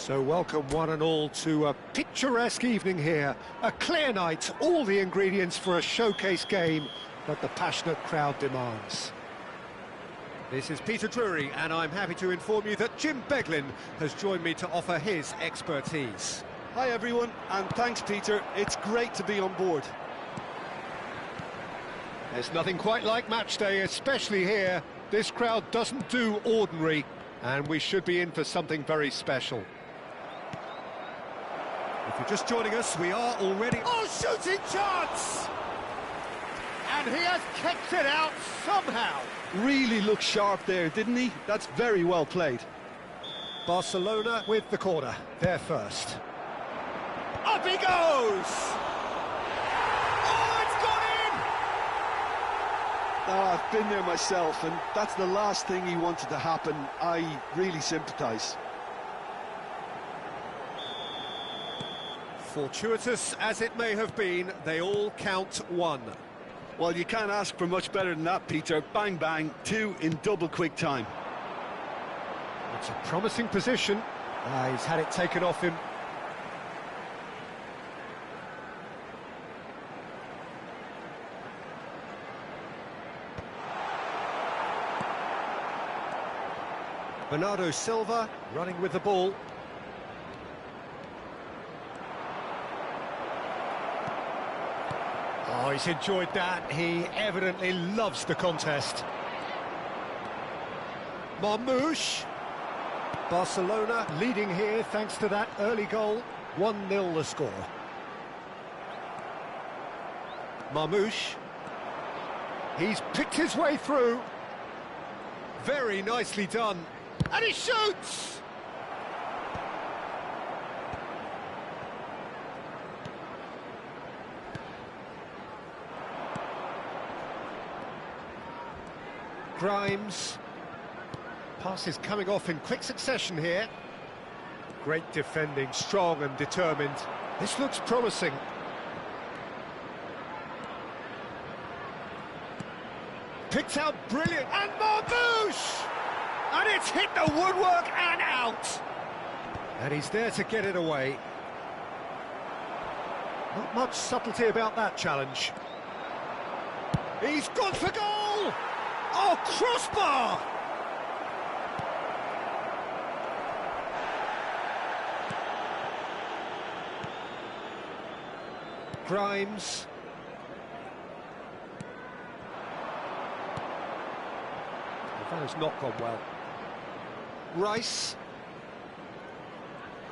So welcome one and all to a picturesque evening here. A clear night, all the ingredients for a showcase game that the passionate crowd demands. This is Peter Drury, and I'm happy to inform you that Jim Beglin has joined me to offer his expertise. Hi everyone, and thanks Peter, it's great to be on board. There's nothing quite like match day, especially here. This crowd doesn't do ordinary, and we should be in for something very special. If you're just joining us, we are already... Oh, shooting chance! And he has kicked it out somehow. Really looked sharp there, didn't he? That's very well played. Barcelona with the corner, they're first. Up he goes! Oh, it's gone in! Oh, I've been there myself, and that's the last thing he wanted to happen. I really sympathise. Fortuitous as it may have been, they all count one. Well, you can't ask for much better than that, Peter. Bang, bang, two in double quick time. It's a promising position. He's had it taken off him. Bernardo Silva running with the ball. Oh, he's enjoyed that. He evidently loves the contest. Marmoush. Barcelona leading here thanks to that early goal. 1-0 the score. Marmoush. He's picked his way through. Very nicely done. And he shoots! Grimes. Pass is coming off in quick succession here. Great defending, strong and determined. This looks promising. Picked out brilliant, and Marmoush! And it's hit the woodwork and out! And he's there to get it away. Not much subtlety about that challenge. He's gone for goal! Oh, crossbar! Grimes. That has not gone well. Rice.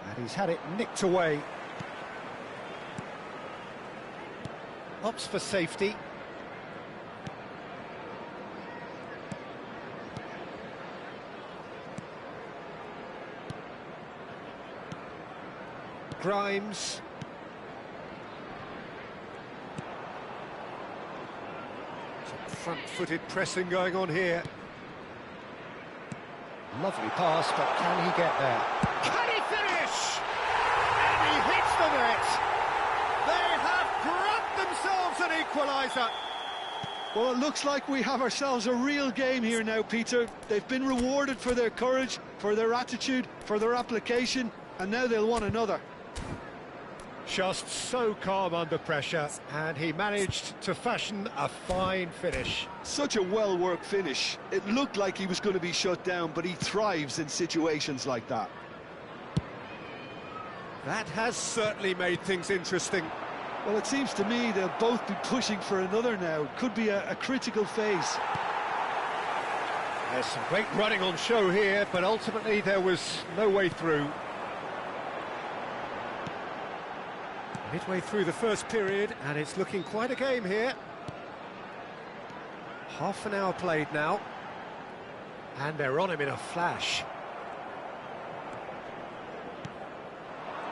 And he's had it nicked away. Opts for safety. Grimes. Some front-footed pressing going on here. Lovely pass, but can he get there? Can he finish? And he hits the net. They have grabbed themselves an equaliser. Well, it looks like we have ourselves a real game here now, Peter. They've been rewarded for their courage, for their attitude, for their application, and now they'll want another. Just so calm under pressure, and he managed to fashion a fine finish. Such a well-worked finish. It looked like he was going to be shut down, but he thrives in situations like that. That has certainly made things interesting. Well, it seems to me they'll both be pushing for another now. Could be a critical phase. There's some great running on show here, but ultimately there was no way through. Midway through the first period, and it's looking quite a game here. Half an hour played now. And they're on him in a flash.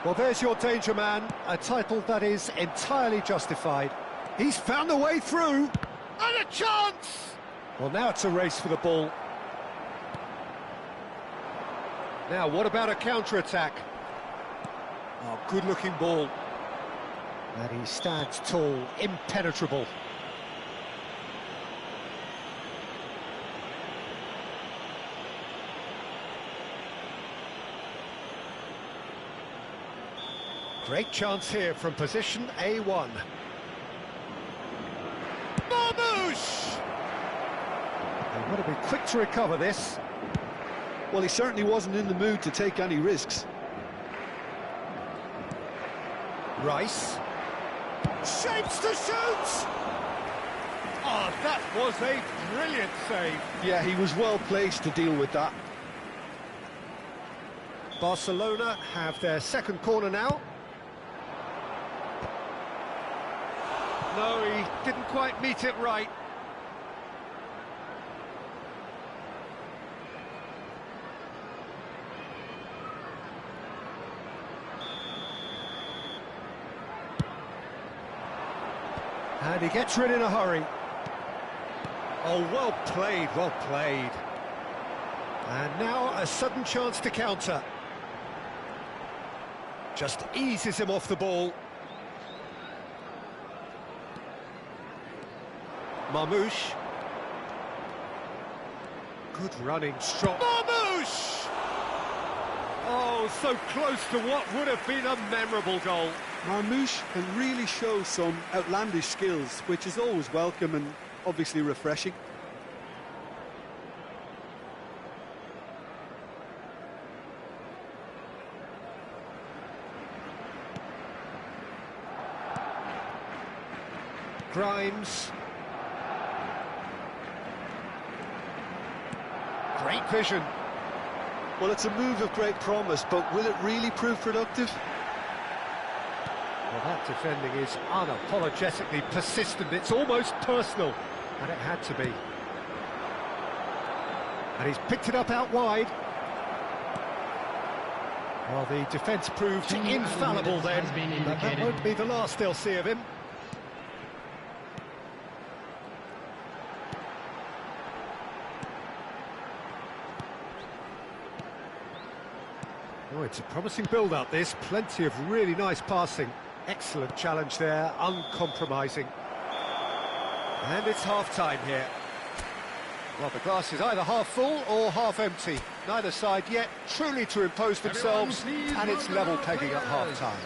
Well, there's your danger man, a title that is entirely justified. He's found a way through, and a chance! Well, now it's a race for the ball. Now, what about a counter-attack? Oh, good-looking ball. And he stands tall, impenetrable. Great chance here from position A1. Marmoush! They want to be quick to recover this. Well, he certainly wasn't in the mood to take any risks. Rice. Shapes to shoot! Oh, that was a brilliant save. Yeah, he was well placed to deal with that. Barcelona have their second corner now. No, he didn't quite meet it right. And he gets rid in a hurry. Oh, well played, well played. And now a sudden chance to counter. Just eases him off the ball. Marmoush. Good running, strong. Marmoush! Oh, so close to what would have been a memorable goal. Marmoush can really show some outlandish skills, which is always welcome and obviously refreshing. Grimes. Great vision. Well, it's a move of great promise, but will it really prove productive? Well, that defending is unapologetically persistent. It's almost personal, and it had to be. And he's picked it up out wide. Well, the defence proved infallible then, but that won't be the last they'll see of him. Oh, it's a promising build-up, this. Plenty of really nice passing. Excellent challenge there, uncompromising. And it's half-time here. Well, the glass is either half full or half empty. Neither side yet truly to impose themselves, and it's level pegging at half-time.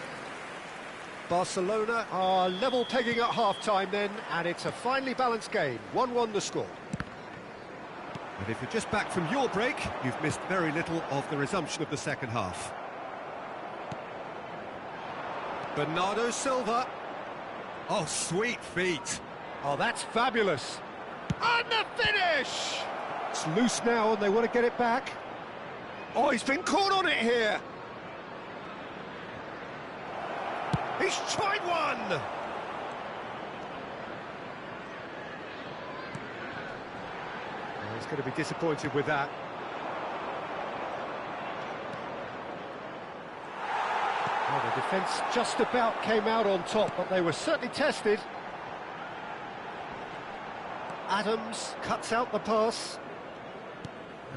Barcelona are level pegging at half-time then, and it's a finely balanced game. 1-1 the score. And if you're just back from your break, you've missed very little of the resumption of the second half. Bernardo Silva. Oh, sweet feet. Oh, that's fabulous. And the finish! It's loose now and they want to get it back. Oh, he's been caught on it here. He's tried one! Oh, he's going to be disappointed with that. Well, the defence just about came out on top, but they were certainly tested. Adams cuts out the pass.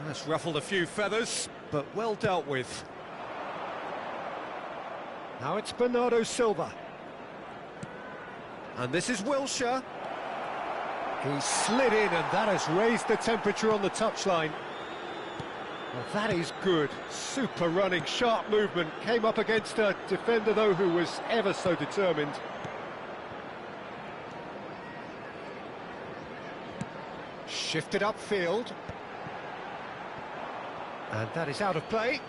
That's ruffled a few feathers, but well dealt with. Now it's Bernardo Silva. And this is Wilshere. He slid in, and that has raised the temperature on the touchline. Well, that is good. Super running, sharp movement. Came up against a defender, though, who was ever so determined. Shifted upfield. And that is out of play.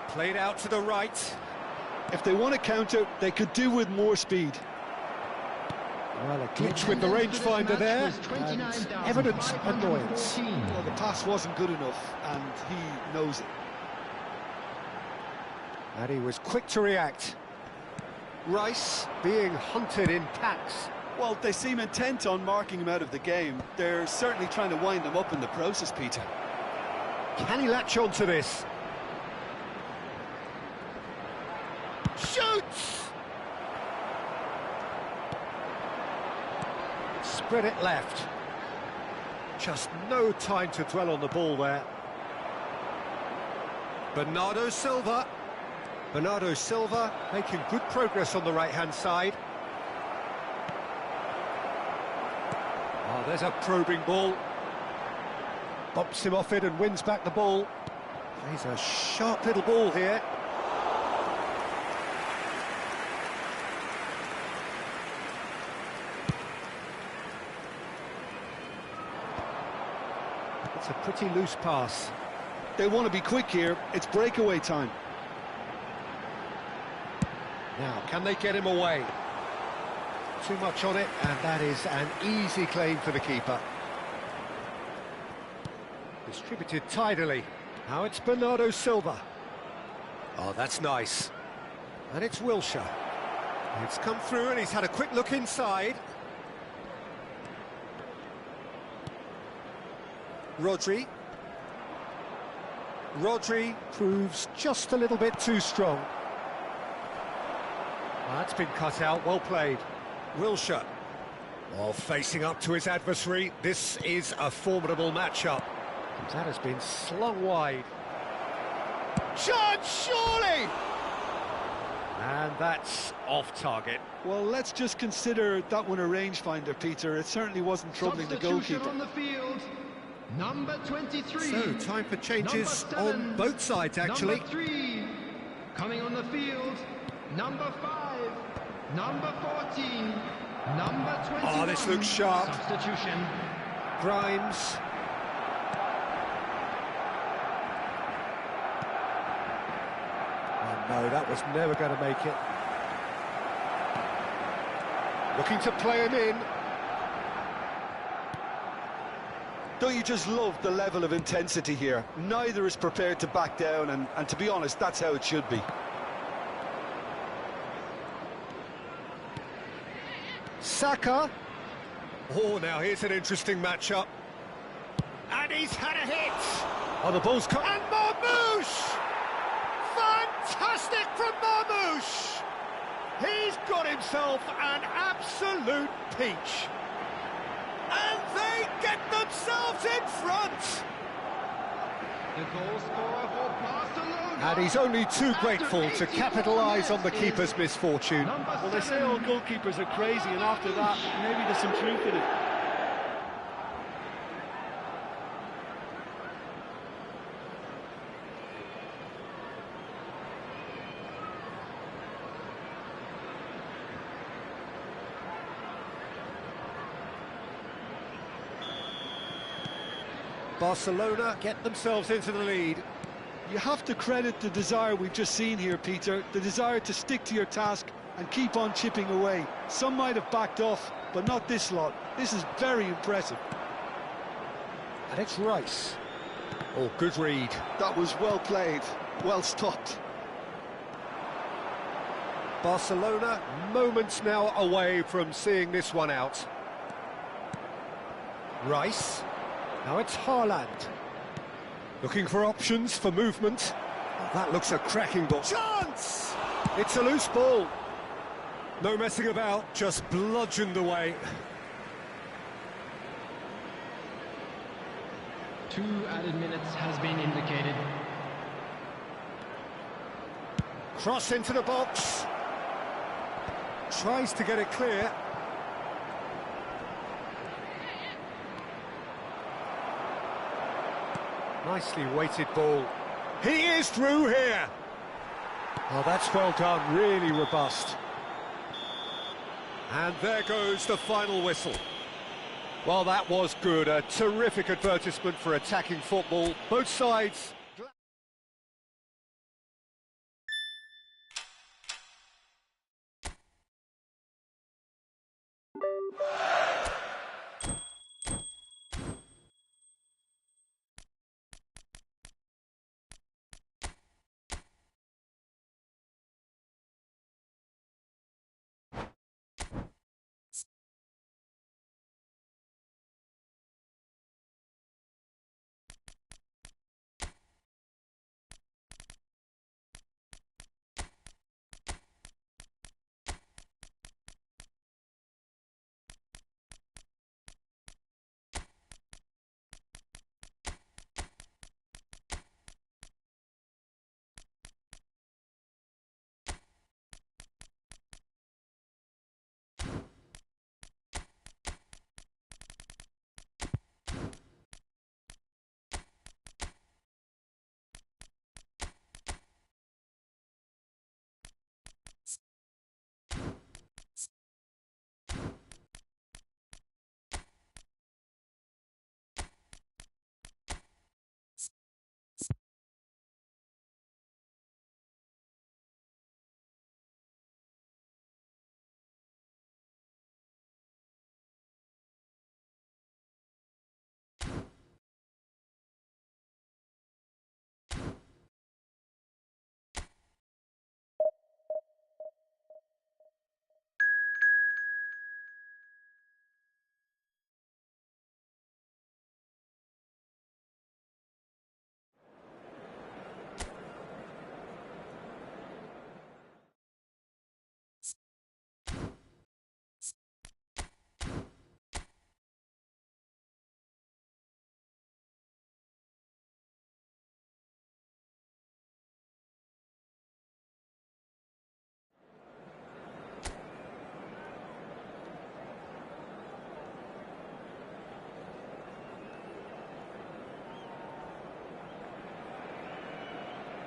Played out to the right. If they want to counter, they could do with more speed. Well, a glitch with the rangefinder there, and evident annoyance. Well, the pass wasn't good enough, and he knows it. And he was quick to react. Rice being hunted in packs. Well, they seem intent on marking him out of the game. They're certainly trying to wind him up in the process, Peter. Can he latch on to this? Shoots! Spread it left. Just no time to dwell on the ball there. Bernardo Silva. Bernardo Silva making good progress on the right-hand side. Oh, there's a probing ball. Bumps him off it and wins back the ball. Plays a sharp little ball here. It's a pretty loose pass. They want to be quick here. It's breakaway time. Now, can they get him away? Too much on it, and that is an easy claim for the keeper. Distributed tidily. Now it's Bernardo Silva. Oh, that's nice. And it's Wilshere. It's come through and he's had a quick look inside. Rodri. Rodri proves just a little bit too strong. Well, that's been cut out, well played. Wilshere. Well, facing up to his adversary, this is a formidable matchup. That has been slung wide. Chance, surely! And that's off target. Well, let's just consider that one a rangefinder, Peter. It certainly wasn't troubling the goalkeeper. On the field, number 23. So, time for changes on both sides, actually. Number 3, coming on the field, number 5, number 14, number 21. Oh, this looks sharp. Substitution. Grimes. Oh, no, that was never going to make it. Looking to play him in. Don't you just love the level of intensity here? Neither is prepared to back down, and to be honest, that's how it should be. Saka. Oh, now here's an interesting matchup. And he's had a hit. Oh, the ball's cut. And Marmoush! Fantastic from Marmoush! He's got himself an absolute peach. And they get themselves in front. The goal scorer for Barcelona. And he's only too grateful to capitalise on the keeper's misfortune. Well, they say all goalkeepers are crazy, and after that, maybe there's some truth in it. Barcelona get themselves into the lead. You have to credit the desire we've just seen here, Peter, the desire to stick to your task and keep on chipping away. Some might have backed off, but not this lot. This is very impressive. And it's Rice. Oh, good read. That was well played, well stopped. Barcelona moments now away from seeing this one out. Rice. Now it's Haaland. Looking for options for movement. Oh, that looks a cracking ball. Chance! It's a loose ball. No messing about, just bludgeoned away. 2 added minutes has been indicated. Cross into the box. Tries to get it clear. Nicely weighted ball. He is through here. Oh, that's well done, really robust. And there goes the final whistle. Well, that was good, a terrific advertisement for attacking football. Both sides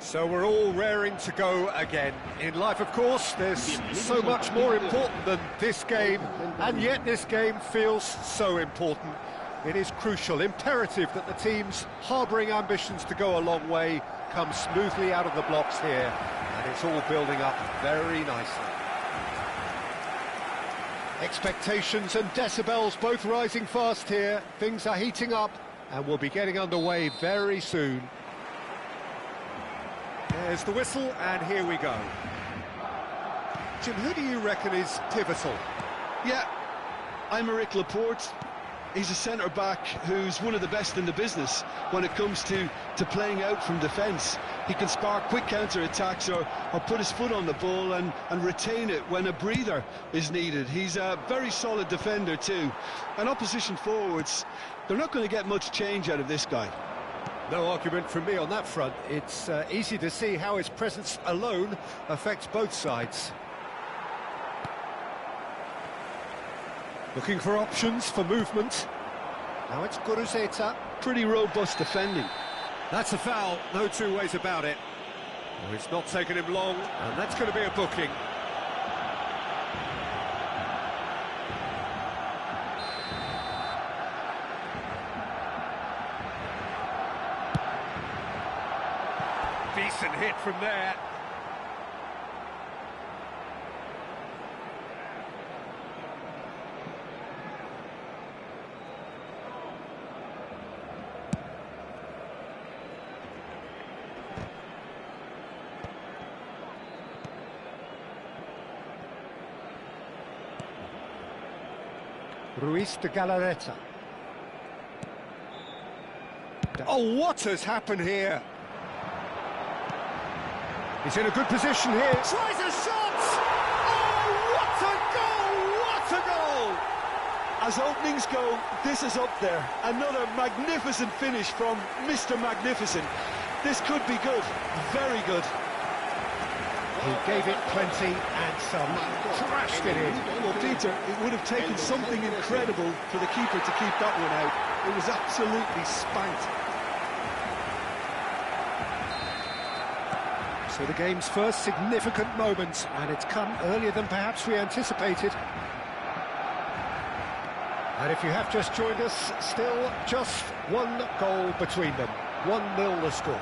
So we're all raring to go again. In life, of course, there's so much more important than this game, and yet this game feels so important. It is crucial, imperative that the teams harbouring ambitions to go a long way come smoothly out of the blocks here, and it's all building up very nicely. Expectations and decibels both rising fast here. Things are heating up, and we'll be getting underway very soon. There's the whistle, and here we go. Jim, who do you reckon is pivotal? Yeah, I'm Rick Laporte. He's a centre-back who's one of the best in the business when it comes to playing out from defence. He can spark quick counter-attacks or put his foot on the ball and retain it when a breather is needed. He's a very solid defender too. And opposition forwards, they're not going to get much change out of this guy. No argument from me on that front. It's easy to see how his presence alone affects both sides. Looking for options for movement. Now it's Guruzeta. Pretty robust defending. That's a foul, no two ways about it. Oh, it's not taken him long, and that's going to be a booking. Decent hit from there. Ruiz de Galarreta. Oh, what has happened here? He's in a good position here. Tries a shot! Oh, what a goal! What a goal! As openings go, this is up there. Another magnificent finish from Mr. Magnificent. This could be good, very good. He gave it plenty and some, crashed it in. Well, Peter, it would have taken something incredible for the keeper to keep that one out. It was absolutely spanked. So the game's first significant moment, and it's come earlier than perhaps we anticipated. And if you have just joined us, still just one goal between them. 1-0 the score.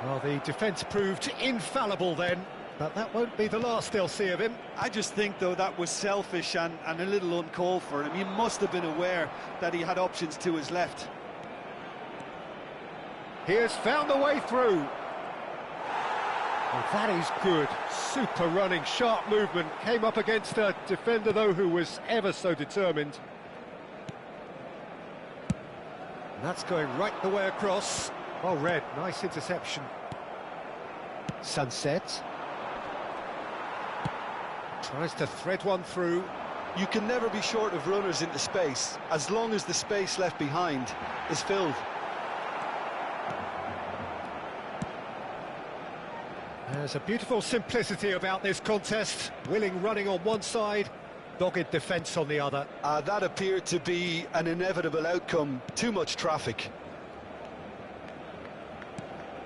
Well, the defence proved infallible then, but that won't be the last they'll see of him. I just think, though, that was selfish and a little uncalled for him. He must have been aware that he had options to his left. He has found the way through. Well, that is good. Super running, sharp movement. Came up against a defender, though, who was ever so determined. And that's going right the way across. Well read, nice interception. Sunset. Tries to thread one through. You can never be short of runners into space, as long as the space left behind is filled. There's a beautiful simplicity about this contest. Willing running on one side, dogged defence on the other. That appeared to be an inevitable outcome. Too much traffic.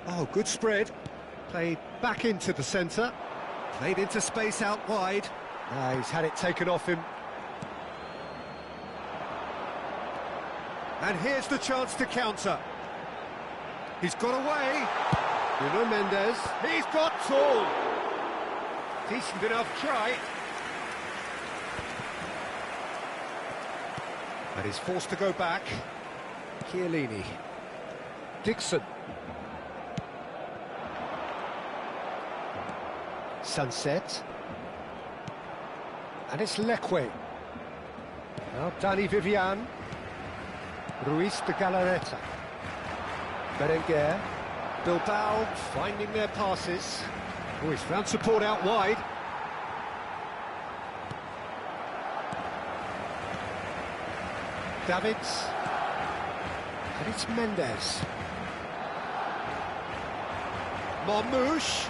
Oh, good spread. Played back into the centre. Played into space out wide. He's had it taken off him. And here's the chance to counter. He's got away. Bruno Mendes. He's got tall. Decent enough try. And he's forced to go back. Chiellini. Dixon. Sunset. And it's Leque. Now Dani Vivian. Ruiz de Galarreta. Berenguer. Bilbao finding their passes. Oh, he's found support out wide. Davids. And it's Mendes. Marmouche.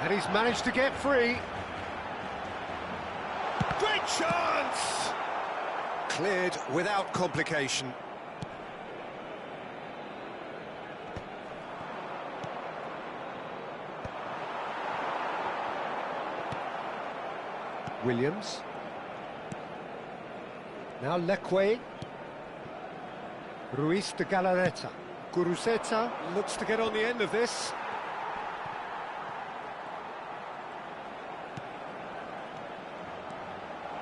And he's managed to get free. Great chance! Cleared without complication. Williams. Now Leque. Ruiz de Galarreta. Guruceta looks to get on the end of this.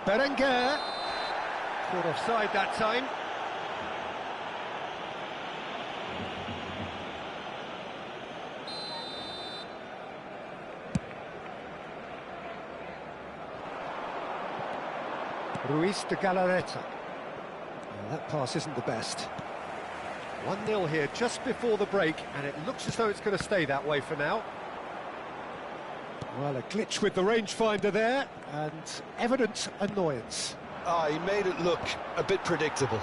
Berenguer. Caught offside that time. Ruiz de Galarreta. Well, that pass isn't the best. 1-0 here just before the break, and it looks as though it's going to stay that way for now. Well, a glitch with the rangefinder there, and evident annoyance. He made it look a bit predictable.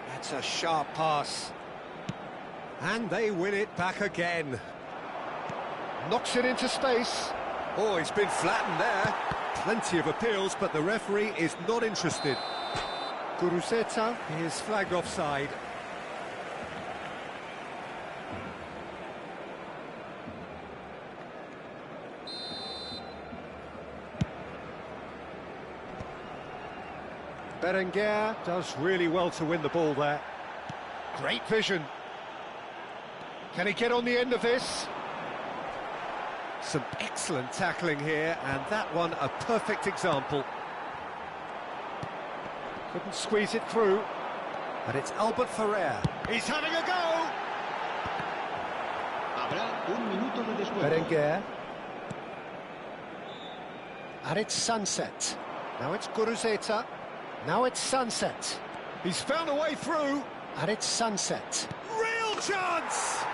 That's a sharp pass. And they win it back again. Knocks it into space. Oh, he's been flattened there. Plenty of appeals, but the referee is not interested. Guruceta is flagged offside. Berenguer does really well to win the ball there. Great vision. Can he get on the end of this? Some excellent tackling here, and that one a perfect example. Couldn't squeeze it through. And it's Albert Ferrer. He's having a go! Berenguer. And it's Sunset. Now it's Guruceta. Now it's Sunset. He's found a way through. And it's Sunset. Real chance!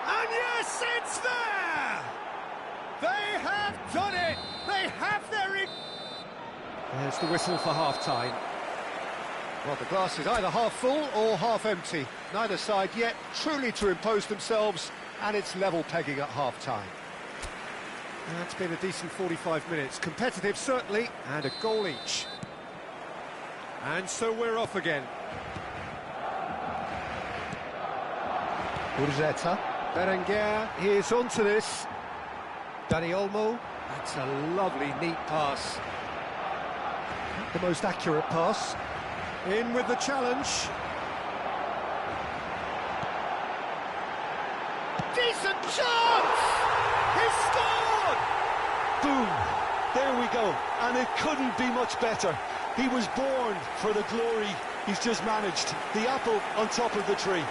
And yes, it's there! They have done it! They have their... There's the whistle for half-time. Well, the glass is either half full or half empty. Neither side yet truly to impose themselves, and it's level pegging at half-time. It's been a decent 45 minutes. Competitive, certainly, and a goal each. And so we're off again. Guruceta. Berenguer is onto this. Dani Olmo. That's a lovely, neat pass. Not the most accurate pass. In with the challenge. Decent chance! He's scored! Boom! There we go. And it couldn't be much better. He was born for the glory he's just managed. The apple on top of the tree.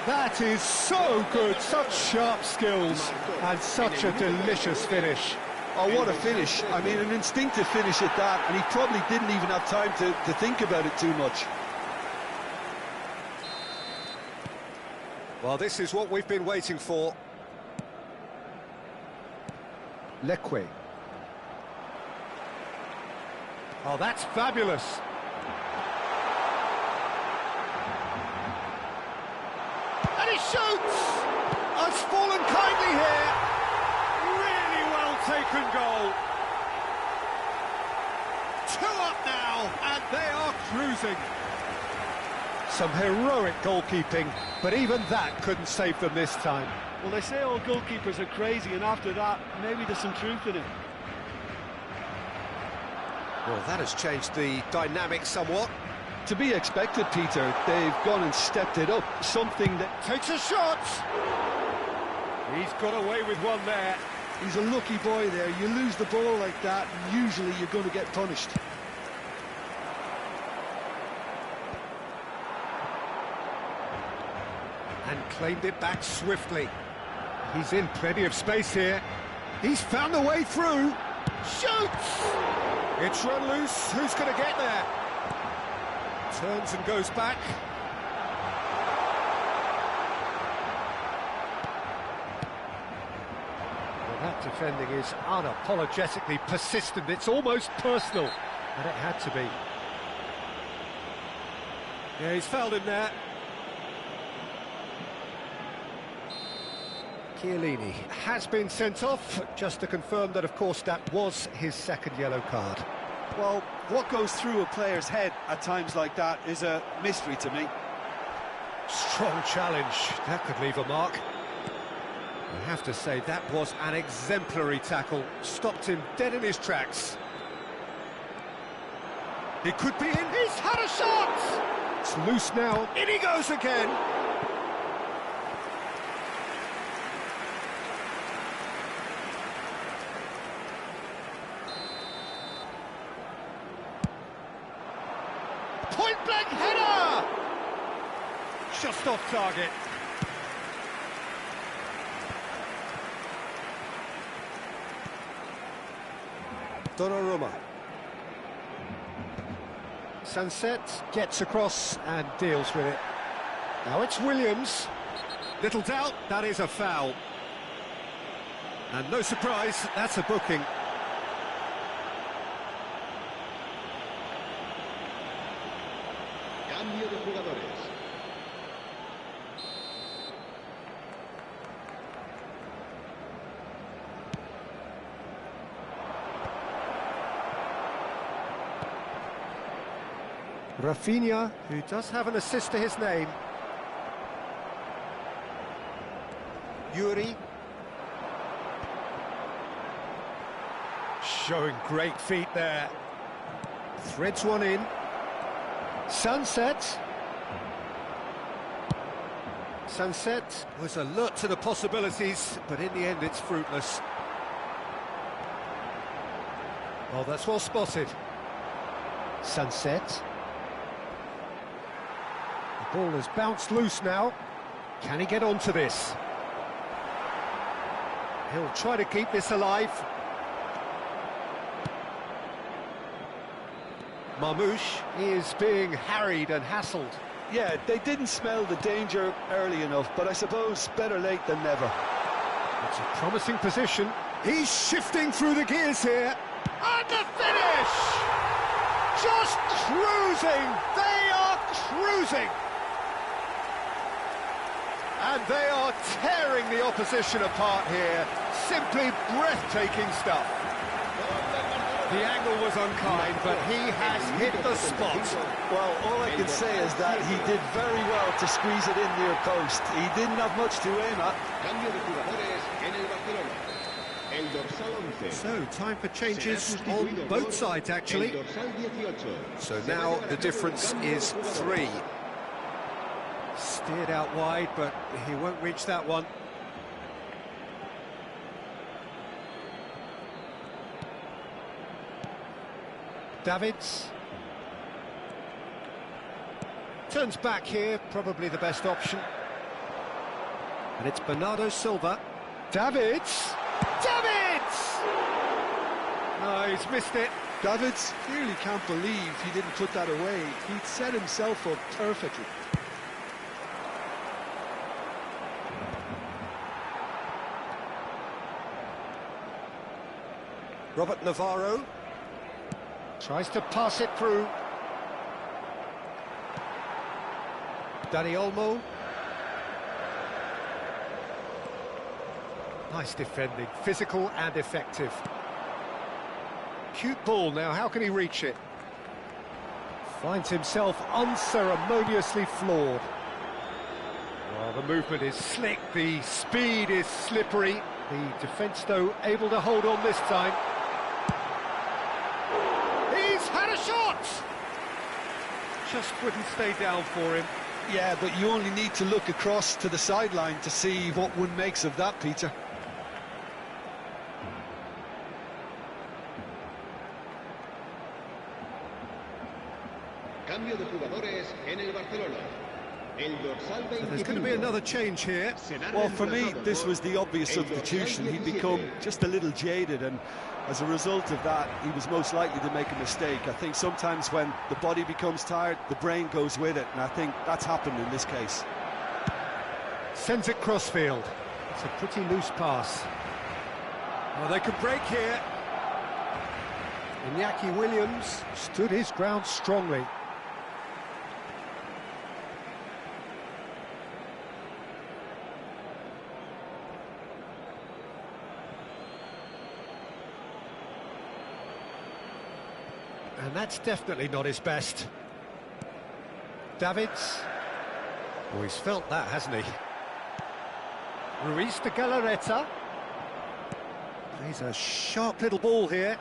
That is so good, such sharp skills, and such a delicious finish. Oh, what a finish. I mean, an instinctive finish at that, and he probably didn't even have time to think about it too much. Well, this is what we've been waiting for. Leque. Oh, that's fabulous. And he shoots! Has fallen kindly here. Really well taken goal. 2 up now, and they are cruising. Some heroic goalkeeping, but even that couldn't save them this time. Well, they say all goalkeepers are crazy, and after that, maybe there's some truth in it. Well, that has changed the dynamic somewhat. To be expected, Peter. They've gone and stepped it up. Something that... Takes a shot! He's got away with one there. He's a lucky boy there. You lose the ball like that, usually you're going to get punished. And claimed it back swiftly. He's in plenty of space here. He's found a way through. Shoots! It's run loose. Who's going to get there? Turns and goes back. Well, that defending is unapologetically persistent. It's almost personal. And it had to be. Yeah, he's fouled him there. Chiellini has been sent off, just to confirm that, of course, that was his second yellow card. Well, what goes through a player's head at times like that is a mystery to me. Strong challenge. That could leave a mark. I have to say, that was an exemplary tackle. Stopped him dead in his tracks. He could be in. He's had a shot! It's loose now. In he goes again. Point-blank header! Just off target. Donnarumma. Sunset gets across and deals with it. Now it's Williams. Little doubt, that is a foul. And no surprise, that's a booking. Cambio de jugadores. Rafinha, who does have an assist to his name. Yuri. Showing great feet there. Threads one in. Sunset. Sunset was alert to the possibilities, but in the end it's fruitless. Oh, that's well spotted. Sunset. The ball has bounced loose now. Can he get onto this? He'll try to keep this alive. Marmoush is being harried and hassled. Yeah, they didn't smell the danger early enough, but I suppose better late than never. It's a promising position. He's shifting through the gears here. And the finish! Just cruising! They are cruising! And they are tearing the opposition apart here. Simply breathtaking stuff. The angle was unkind, but he has hit the spot. Well, all I can say is that he did very well to squeeze it in near post. He didn't have much to aim at. Cambio de jugadores en el Barcelona. El dorsal 11. So, time for changes on both sides, actually. El dorsal 18. So now the difference is 3. Steered out wide, but he won't reach that one. Davids. Turns back here, probably the best option. And it's Bernardo Silva. Davids! Davids! No, he's missed it. Davids clearly can't believe he didn't put that away. He'd set himself up perfectly. Robert Navarro tries to pass it through. Dani Olmo. Nice defending, physical and effective. Cute ball now, how can he reach it? Finds himself unceremoniously floored. Well, the movement is slick, the speed is slippery. The defence, though, able to hold on this time. He's had a shot! Just wouldn't stay down for him. Yeah, but you only need to look across to the sideline to see what one makes of that, Peter. Cambio de jugadores en el Barcelona. El dorsal 21. So there's going to be another change here. Well, for me, this was the obvious substitution. He'd become just a little jaded, and as a result of that, he was most likely to make a mistake. I think sometimes when the body becomes tired, the brain goes with it, and I think that's happened in this case. Sends it crossfield. It's a pretty loose pass. Well, they could break here. Iñaki Williams stood his ground strongly. And that's definitely not his best. Davids. Oh, he's felt that, hasn't he? Ruiz de Galarreta. Plays a sharp little ball here.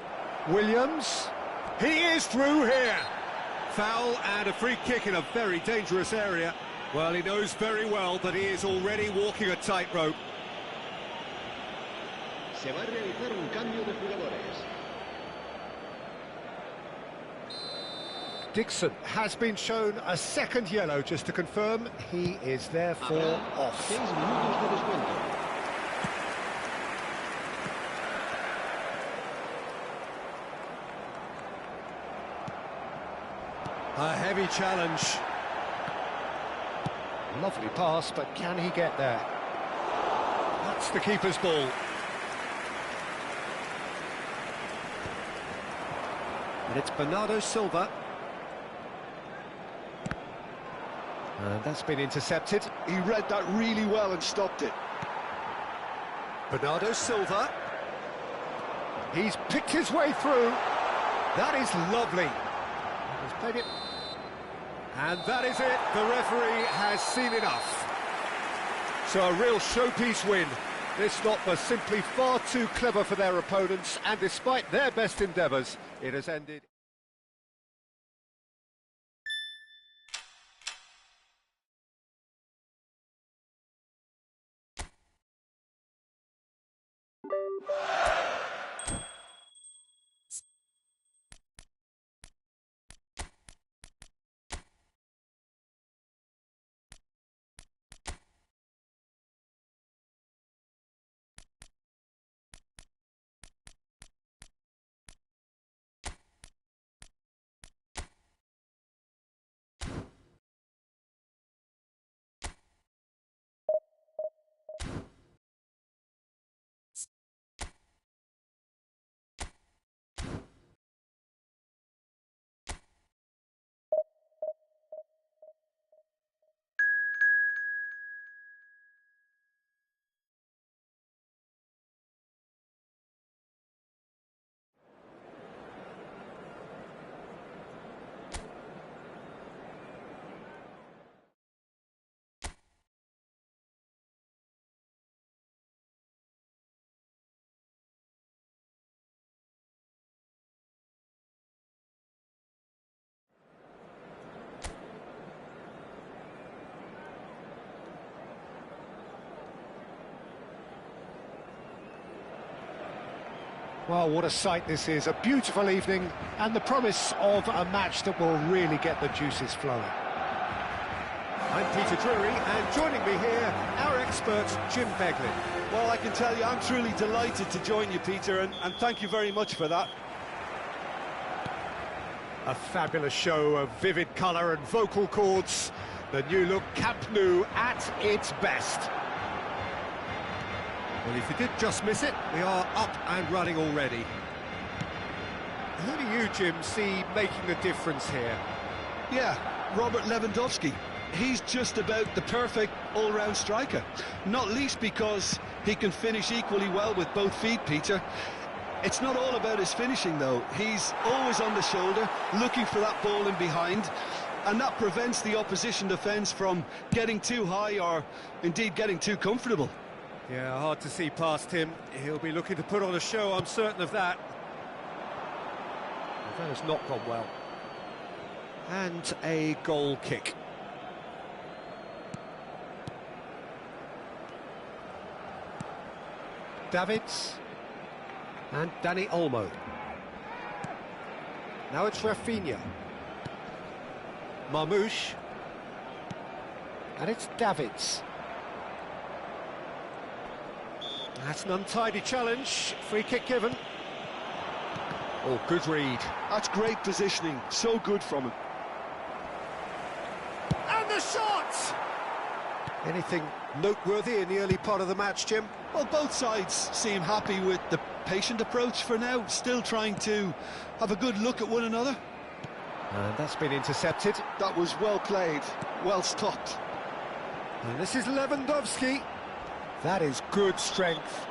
Williams. He is through here. Foul and a free kick in a very dangerous area. Well, he knows very well that he is already walking a tightrope. Se va a realizar un cambio de jugadores. Dixon has been shown a second yellow, just to confirm he is therefore off. 6 minutos de descuento. A heavy challenge. Lovely pass, but can he get there? That's the keeper's ball. And it's Bernardo Silva. And that's been intercepted. He read that really well and stopped it. Bernardo Silva. He's picked his way through. That is lovely. He's played it. And that is it. The referee has seen enough. So a real showpiece win. This lot was simply far too clever for their opponents, and despite their best endeavours, it has ended. Well, what a sight this is. A beautiful evening and the promise of a match that will really get the juices flowing. I'm Peter Drury, and joining me here, our expert, Jim Beglin. Well, I can tell you, I'm truly delighted to join you, Peter, and thank you very much for that. A fabulous show of vivid colour and vocal cords. The new look Camp Nou at its best. Well, if you did just miss it, we are up and running already. Who do you, Jim, see making a difference here? Yeah, Robert Lewandowski. He's just about the perfect all-round striker. Not least because he can finish equally well with both feet, Peter. It's not all about his finishing, though. He's always on the shoulder, looking for that ball in behind, and that prevents the opposition defence from getting too high or, indeed, getting too comfortable. Yeah, hard to see past him. He'll be looking to put on a show, I'm certain of that. That has not gone well. And a goal kick. Davids. And Dani Olmo. Now it's Rafinha. Marmoush. And it's Davids. That's an untidy challenge. Free kick given. Oh, good read. That's great positioning. So good from him. And the shot! Anything noteworthy in the early part of the match, Jim? Well, both sides seem happy with the patient approach for now, still trying to have a good look at one another. And that's been intercepted. That was well played, well stopped. And this is Lewandowski. That is good strength.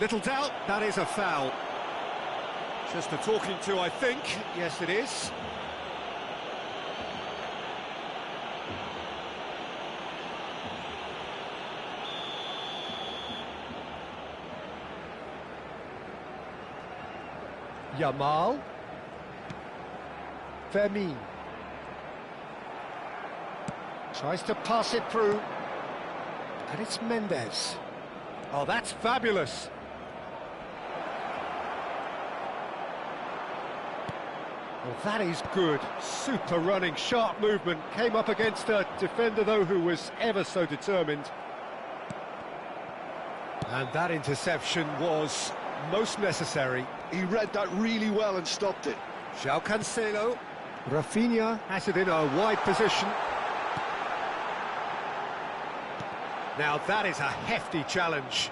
Little doubt, that is a foul. Just a talking to, I think. Yes, it is. Yamal. Fermin. Tries to pass it through. And it's Mendes. Oh, that's fabulous. Well, that is good. Super running, sharp movement. Came up against a defender, though, who was ever so determined. And that interception was most necessary. He read that really well and stopped it. João Cancelo. Rafinha has it in a wide position. Now that is a hefty challenge.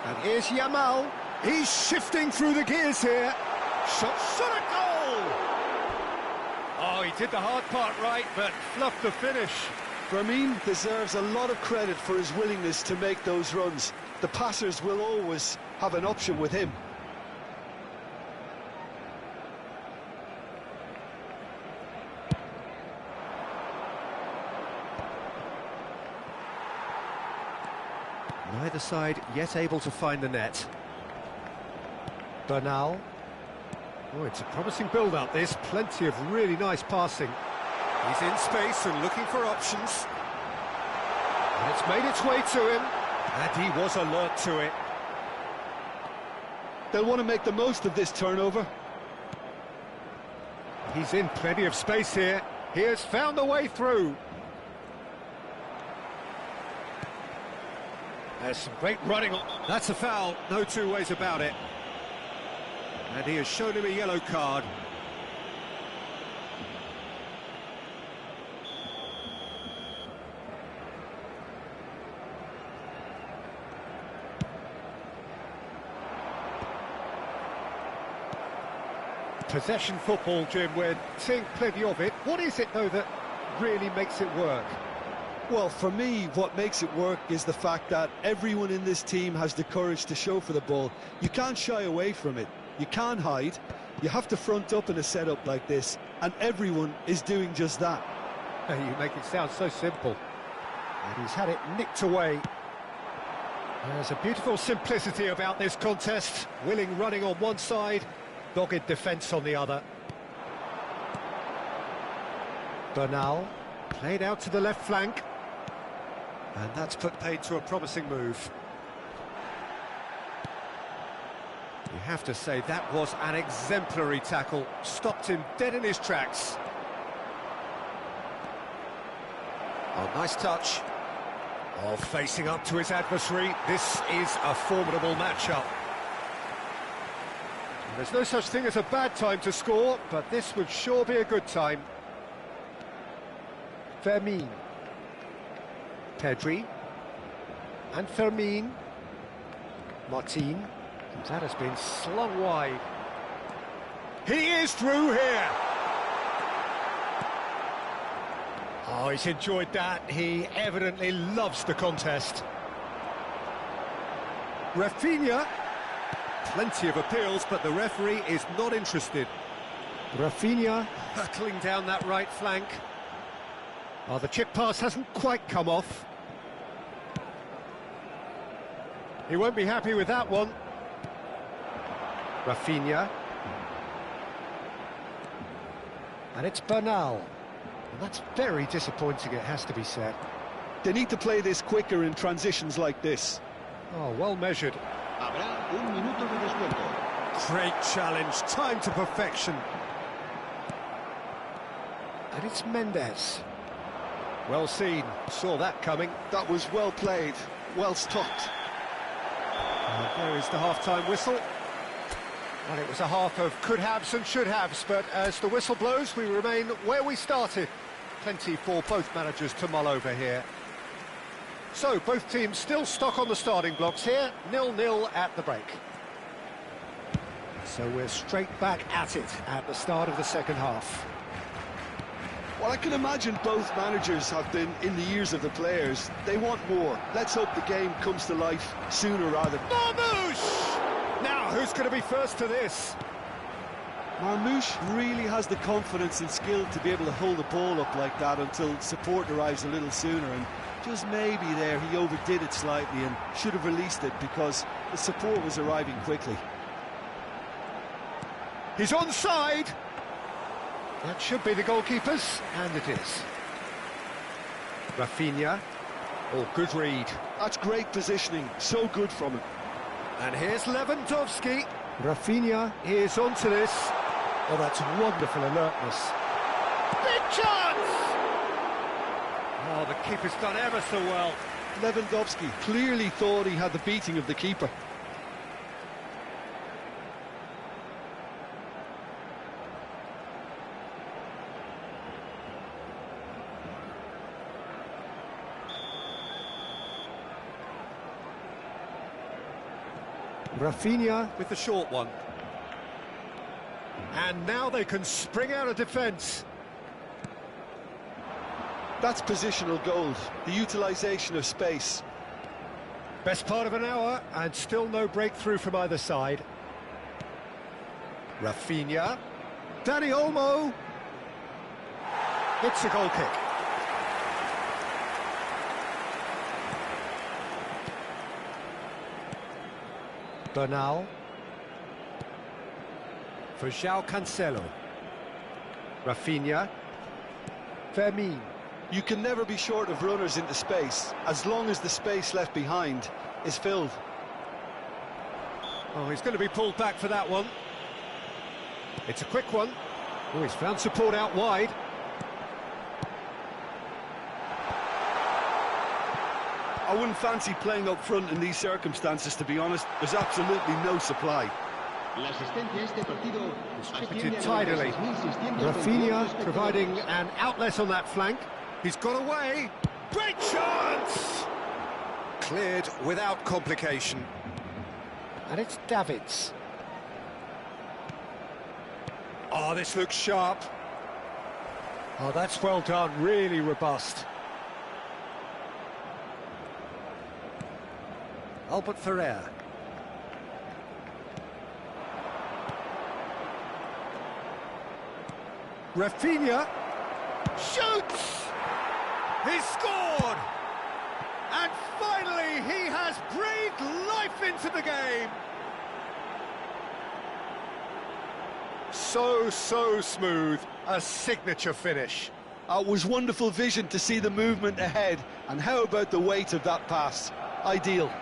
And here's Yamal. He's shifting through the gears here. Shot a goal! Oh, he did the hard part right, but fluffed the finish. Fermin deserves a lot of credit for his willingness to make those runs. The passers will always have an option with him. Neither side yet able to find the net. Bernal. Oh, it's a promising build-up, this. Plenty of really nice passing. He's in space and looking for options. And it's made its way to him. And he was alert to it. They'll want to make the most of this turnover. He's in plenty of space here. He has found a way through. There's some great running. That's a foul, no two ways about it. And he has shown him a yellow card. Possession football, Jim, we're seeing plenty of it. What is it, though, that really makes it work? Well, for me, what makes it work is the fact that everyone in this team has the courage to show for the ball. You can't shy away from it. You can't hide. You have to front up in a setup like this, and everyone is doing just that. You make it sound so simple. And he's had it nicked away. There's a beautiful simplicity about this contest. Willing running on one side, dogged defence on the other. Bernal played out to the left flank. And that's put paid to a promising move. You have to say that was an exemplary tackle. Stopped him dead in his tracks. Oh, nice touch. Oh, facing up to his adversary. This is a formidable matchup. There's no such thing as a bad time to score, but this would sure be a good time. Fermin. Pedri. And Fermin. Martin. That has been slung wide. He is through here! Oh, he's enjoyed that. He evidently loves the contest. Rafinha. Plenty of appeals, but the referee is not interested. Rafinha hurtling down that right flank. Oh, the chip pass hasn't quite come off. He won't be happy with that one. Rafinha. And it's Bernal. And that's very disappointing, it has to be said. They need to play this quicker in transitions like this. Oh, well measured. Habrá un minuto de descuento. Great challenge, time to perfection. And it's Mendes. Well seen, saw that coming. That was well played, well stopped. And there is the half-time whistle. Well, it was a half of could-haves and should-haves, but as the whistle blows, we remain where we started. Plenty for both managers to mull over here. So, both teams still stuck on the starting blocks here, 0-0 at the break. So we're straight back at it at the start of the second half. Well, I can imagine both managers have been in the ears of the players. They want more. Let's hope the game comes to life sooner rather. Marmoush! Now, who's going to be first to this? Marmoush really has the confidence and skill to be able to hold the ball up like that until support arrives a little sooner, and Just maybe there he overdid it slightly and should have released it because the support was arriving quickly. He's onside. That should be the goalkeeper's, and it is. Rafinha. Oh, good read. That's great positioning, so good from him. And here's Lewandowski. Rafinha is onto this. Oh, that's wonderful alertness. Big chance! Oh, the keeper's done ever so well. Lewandowski clearly thought he had the beating of the keeper. Rafinha with the short one. And now they can spring out of defence. That's positional gold, the utilisation of space. Best part of an hour, and still no breakthrough from either side. Rafinha. Dani Olmo. It's a goal kick. Bernal. For João Cancelo. Rafinha. Fermin. You can never be short of runners into space, as long as the space left behind is filled. Oh, he's going to be pulled back for that one. It's a quick one. Oh, he's found support out wide. I wouldn't fancy playing up front in these circumstances, to be honest. There's absolutely no supply. Distributed tidily. Rafinha providing an outlet on that flank. He's got away. Great chance! Cleared without complication. And it's Davids. Oh, this looks sharp. Oh, that's well done. Really robust. Albert Ferrer. Rafinha shoots! He scored! And finally he has breathed life into the game! So smooth. A signature finish. It was wonderful vision to see the movement ahead, and how about the weight of that pass? Ideal.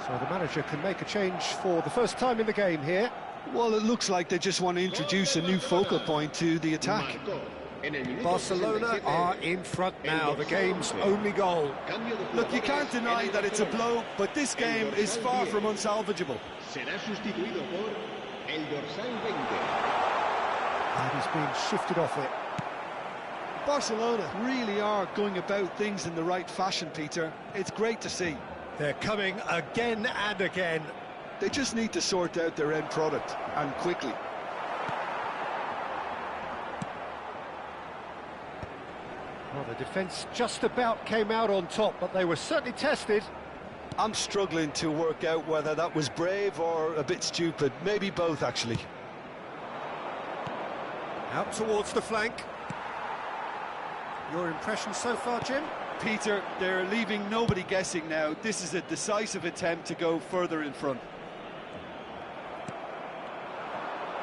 So the manager can make a change for the first time in the game here. Well, it looks like they just want to introduce a new focal point to the attack. Barcelona are in front now, the game's only goal. Look, you can't deny that it's a blow, but this game is far from unsalvageable. And he's being shifted off it. Barcelona really are going about things in the right fashion, Peter. It's great to see. They're coming again and again. They just need to sort out their end product, and quickly. Well, the defence just about came out on top, but they were certainly tested. I'm struggling to work out whether that was brave or a bit stupid. Maybe both, actually. Out towards the flank. Your impression so far, Jim? Peter, they're leaving nobody guessing now. This is a decisive attempt to go further in front.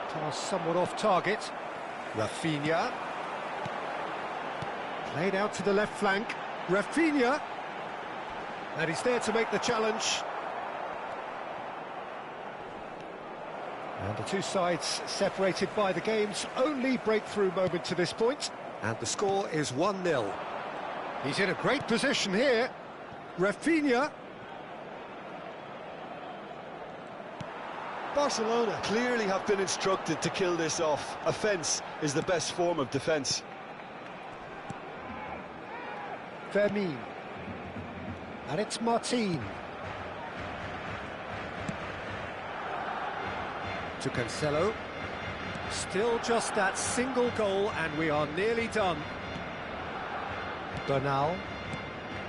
Pass somewhat off target. Rafinha. Played out to the left flank. Rafinha. And he's there to make the challenge. And the two sides separated by the game's only breakthrough moment to this point. And the score is 1-0. He's in a great position here. Rafinha. Barcelona clearly have been instructed to kill this off. Offence is the best form of defence. Fermin. And it's Martin. To Cancelo. Still just that single goal and we are nearly done. Bernal.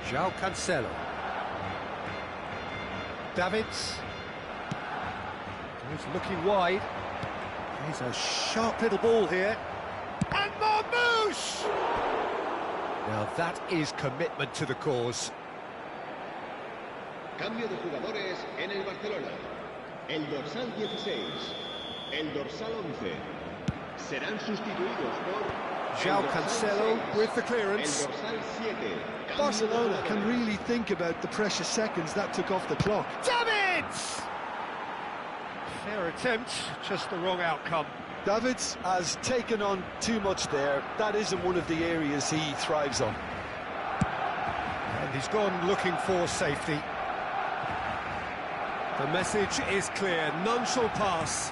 João Cancelo. Davids. He's looking wide. He's a sharp little ball here. And Marmouche! Now that is commitment to the cause. Cambio de jugadores en el Barcelona. El dorsal 16, el dorsal 11. Serán sustituidos por... João Cancelo with the clearance. El dorsal 7. Barcelona can really think about the precious seconds that took off the clock. Davids! Fair attempt, just the wrong outcome. Davids has taken on too much there. That isn't one of the areas he thrives on. And he's gone looking for safety. The message is clear, none shall pass.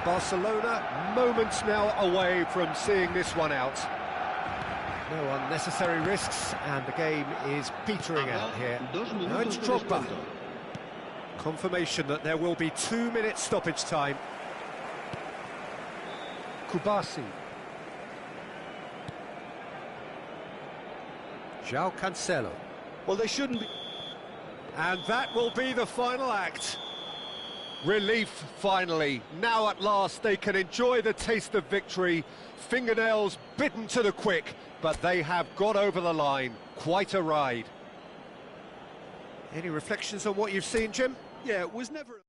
Barcelona moments now away from seeing this one out. No unnecessary risks, and the game is petering out here. Now it's Drogba. Confirmation that there will be 2 minutes stoppage time. Kubasi. João Cancelo. Well, they shouldn't be... And that will be the final act. Relief, finally. Now at last they can enjoy the taste of victory. Fingernails bitten to the quick, but they have got over the line. Quite a ride. Any reflections on what you've seen, Jim? Yeah, it was never...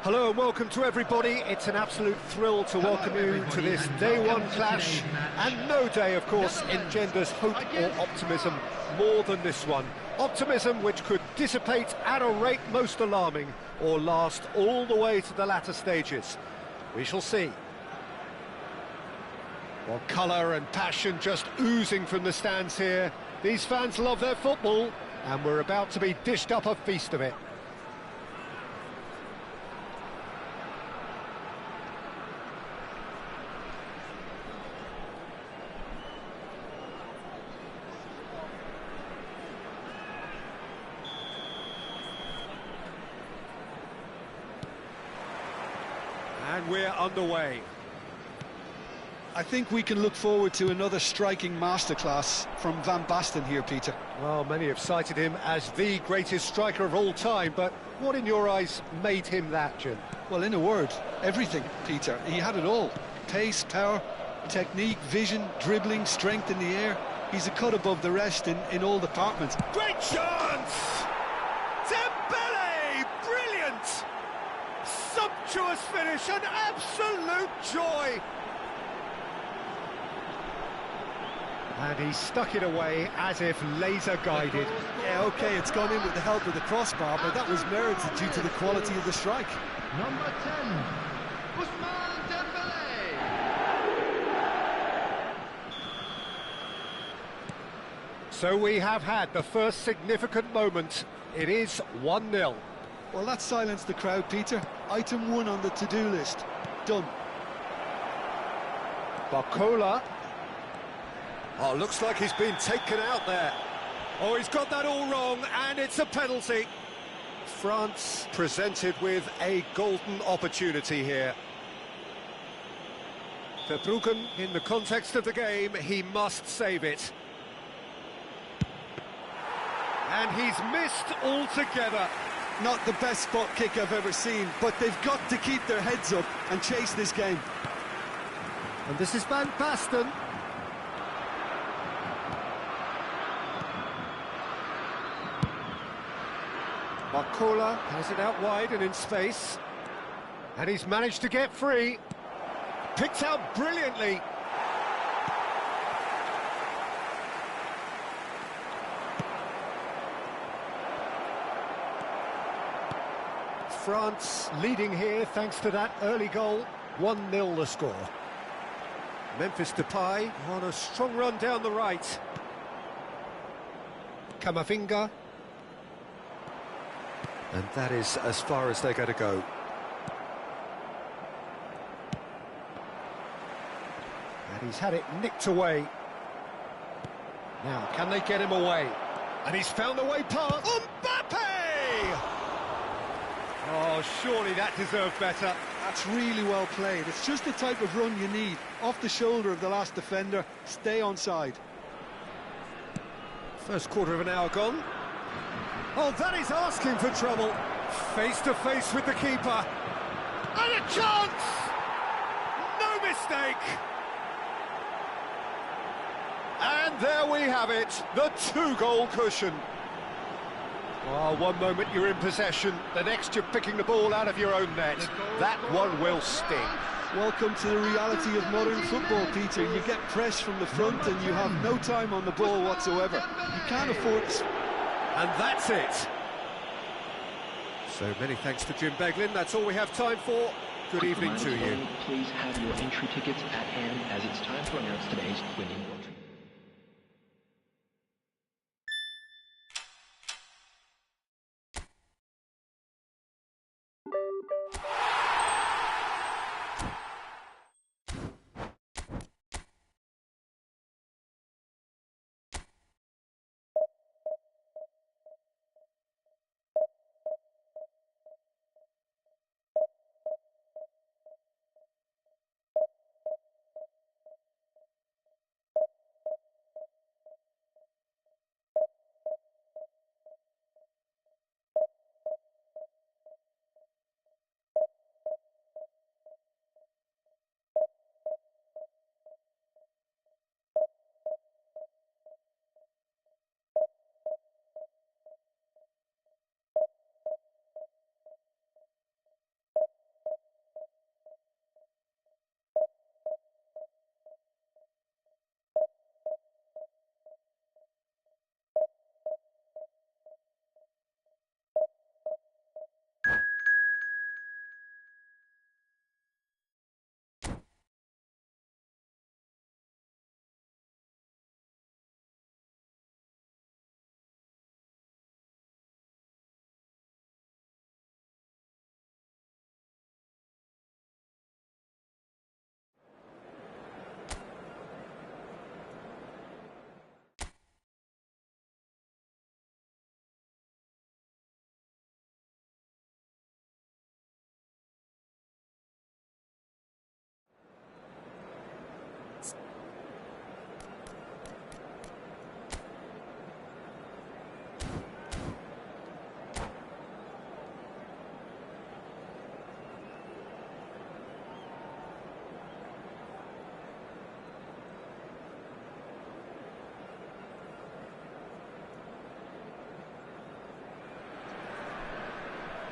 Hello and welcome to everybody. It's an absolute thrill to welcome you to this day one clash, and no day, of course, engenders hope or optimism more than this one. Optimism which could dissipate at a rate most alarming or last all the way to the latter stages. We shall see. Well, colour and passion just oozing from the stands here. These fans love their football, and we're about to be dished up a feast of it. And we're underway. I think we can look forward to another striking masterclass from Van Basten here, Peter. Well, many have cited him as the greatest striker of all time, but what in your eyes made him that, Jim? Well, in a word, everything, Peter. He had it all. Pace, power, technique, vision, dribbling, strength in the air. He's a cut above the rest in all departments. Great chance! Dembele! Brilliant! Sumptuous finish, an absolute joy! And he stuck it away as if laser-guided. Yeah, OK, it's gone in with the help of the crossbar, but that was merited due to the quality of the strike. Number 10, Ousmane Dembele. So we have had the first significant moment. It is 1-0. Well, that silenced the crowd, Peter. Item 1 on the to-do list. Done. Barcola. Oh, looks like he's been taken out there. Oh, he's got that all wrong, and it's a penalty. France presented with a golden opportunity here. Verbruggen, in the context of the game, he must save it. And he's missed altogether. Not the best spot kick I've ever seen, but they've got to keep their heads up and chase this game. And this is Van Basten. Barcola has it out wide and in space. And he's managed to get free. Picked out brilliantly. France leading here thanks to that early goal. 1-0 the score. Memphis Depay on a strong run down the right. Camavinga. And that is as far as they're going to go. And he's had it nicked away. Now, can they get him away? And he's found the way past. Mbappe! Oh, surely that deserved better. That's really well played. It's just the type of run you need. Off the shoulder of the last defender, stay onside. First quarter of an hour gone. Oh, that is asking for trouble. Face to face with the keeper. And a chance! No mistake! And there we have it, the 2-goal cushion. Oh, one moment you're in possession, the next you're picking the ball out of your own net. That one will sting. Welcome to the reality of modern football, Peter. You get pressed from the front and you have no time on the ball whatsoever. You can't afford to... And that's it. So many thanks to Jim Beglin. That's all we have time for. Good evening to you. Please have your entry tickets at hand as it's time to announce today's winning entry.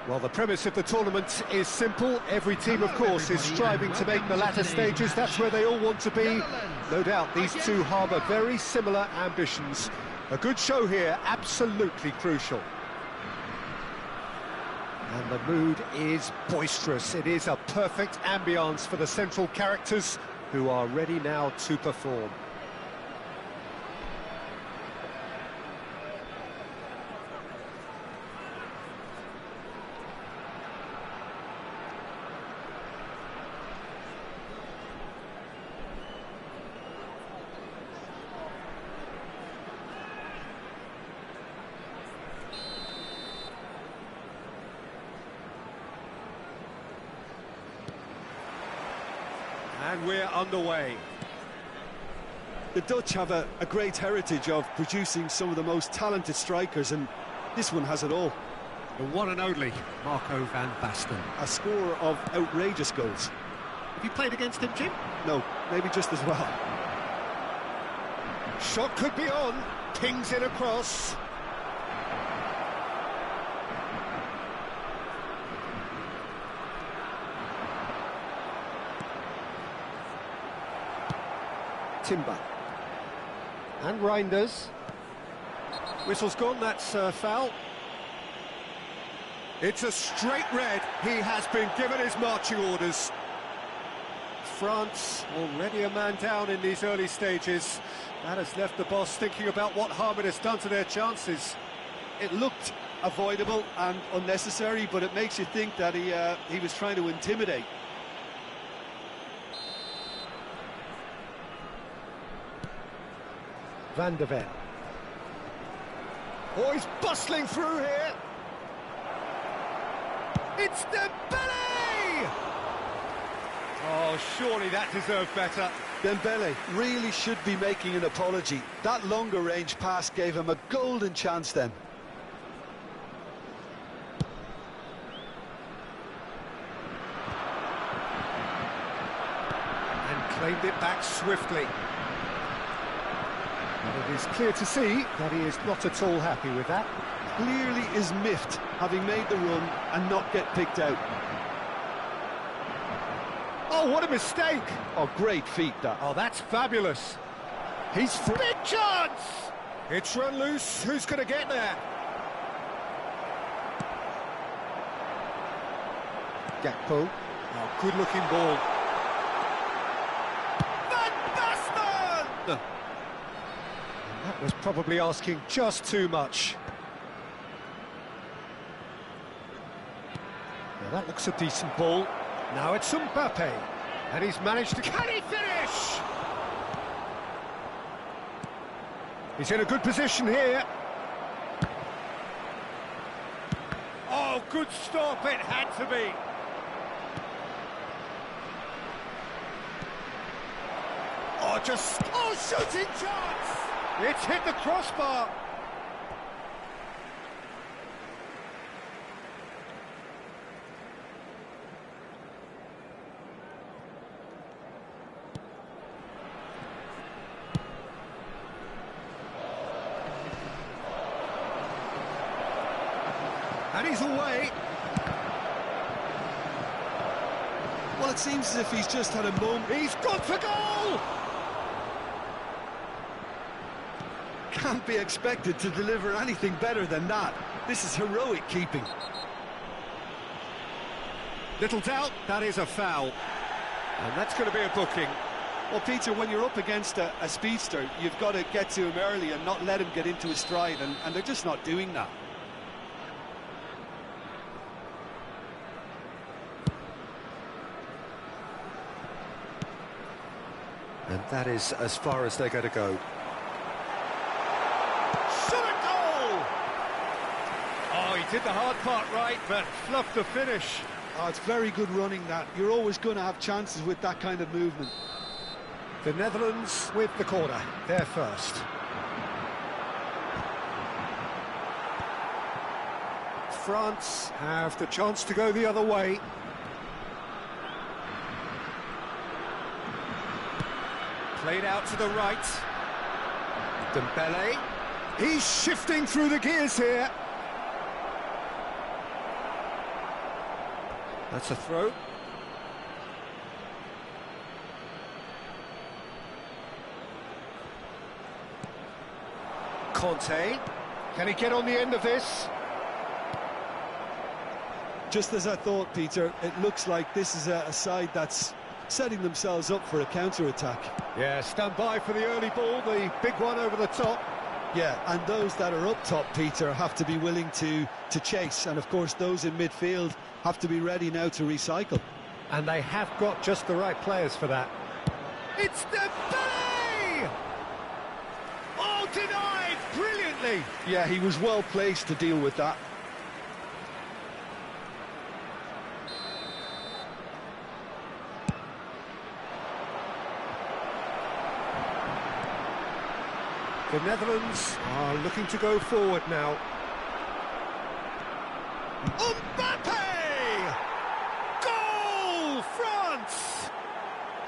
Well, the premise of the tournament is simple. Every team, of course, is striving to make the latter stages. That's where they all want to be. No doubt these two harbour very similar ambitions. A good show here, absolutely crucial. And the mood is boisterous. It is a perfect ambience for the central characters who are ready now to perform. And we're underway. The Dutch have a great heritage of producing some of the most talented strikers, and this one has it all. The one and only Marco van Basten. A scorer of outrageous goals. Have you played against him, Jim? No, maybe just as well. Shot could be on. Pings in across. Timber. And Reinders. Whistle's gone, that's foul. It's a straight red. He has been given his marching orders. France already a man down in these early stages. That has left the boss thinking about what harm it has done to their chances. It looked avoidable and unnecessary, but it makes you think that he was trying to intimidate. Van der Ven. Oh, he's bustling through here. It's Dembele! Oh, surely that deserved better. Dembele really should be making an apology. That longer range pass gave him a golden chance then. And claimed it back swiftly. It is clear to see that he is not at all happy with that. Clearly is miffed, having made the run and not get picked out. Oh, what a mistake! Oh, great feat, that. Oh, that's fabulous. He's free. Big chance! It's run loose. Who's going to get there? Gakpo. Oh, good-looking ball. Van Basten! That was probably asking just too much. Now that looks a decent ball. Now it's Mbappe. And he's managed to... Can he finish? He's in a good position here. Oh, good stop. It had to be. Oh, just... Oh, shooting chance! It's hit the crossbar. And he's away. Well, it seems as if he's just had a moment. He's gone for goal! Can't be expected to deliver anything better than that. This is heroic keeping. Little doubt, that is a foul. And that's going to be a booking. Well, Peter, when you're up against a speedster, you've got to get to him early and not let him get into his stride, and they're just not doing that. And that is as far as they're going to go. He did the hard part right, but fluffed the finish. Oh, it's very good running, that. You're always going to have chances with that kind of movement. The Netherlands with the corner. They're first. France have the chance to go the other way. Played out to the right. Dembele. He's shifting through the gears here. That's a throw. Conte. Can he get on the end of this? Just as I thought, Peter, it looks like this is a side that's setting themselves up for a counter-attack. Yeah, stand by for the early ball, the big one over the top. Yeah, and those that are up top, Peter, have to be willing to chase. And, of course, those in midfield have to be ready now to recycle. And they have got just the right players for that. It's Dembele! Oh, denied brilliantly! Yeah, he was well placed to deal with that. The Netherlands are looking to go forward now. Mbappe! Goal! France!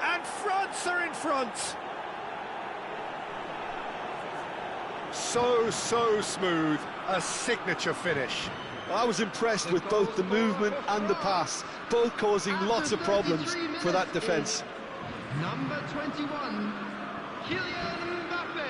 And France are in front. So smooth. A signature finish. I was impressed with both the movement and the pass, both causing lots of problems for that defence. Number 21, Kylian Mbappe.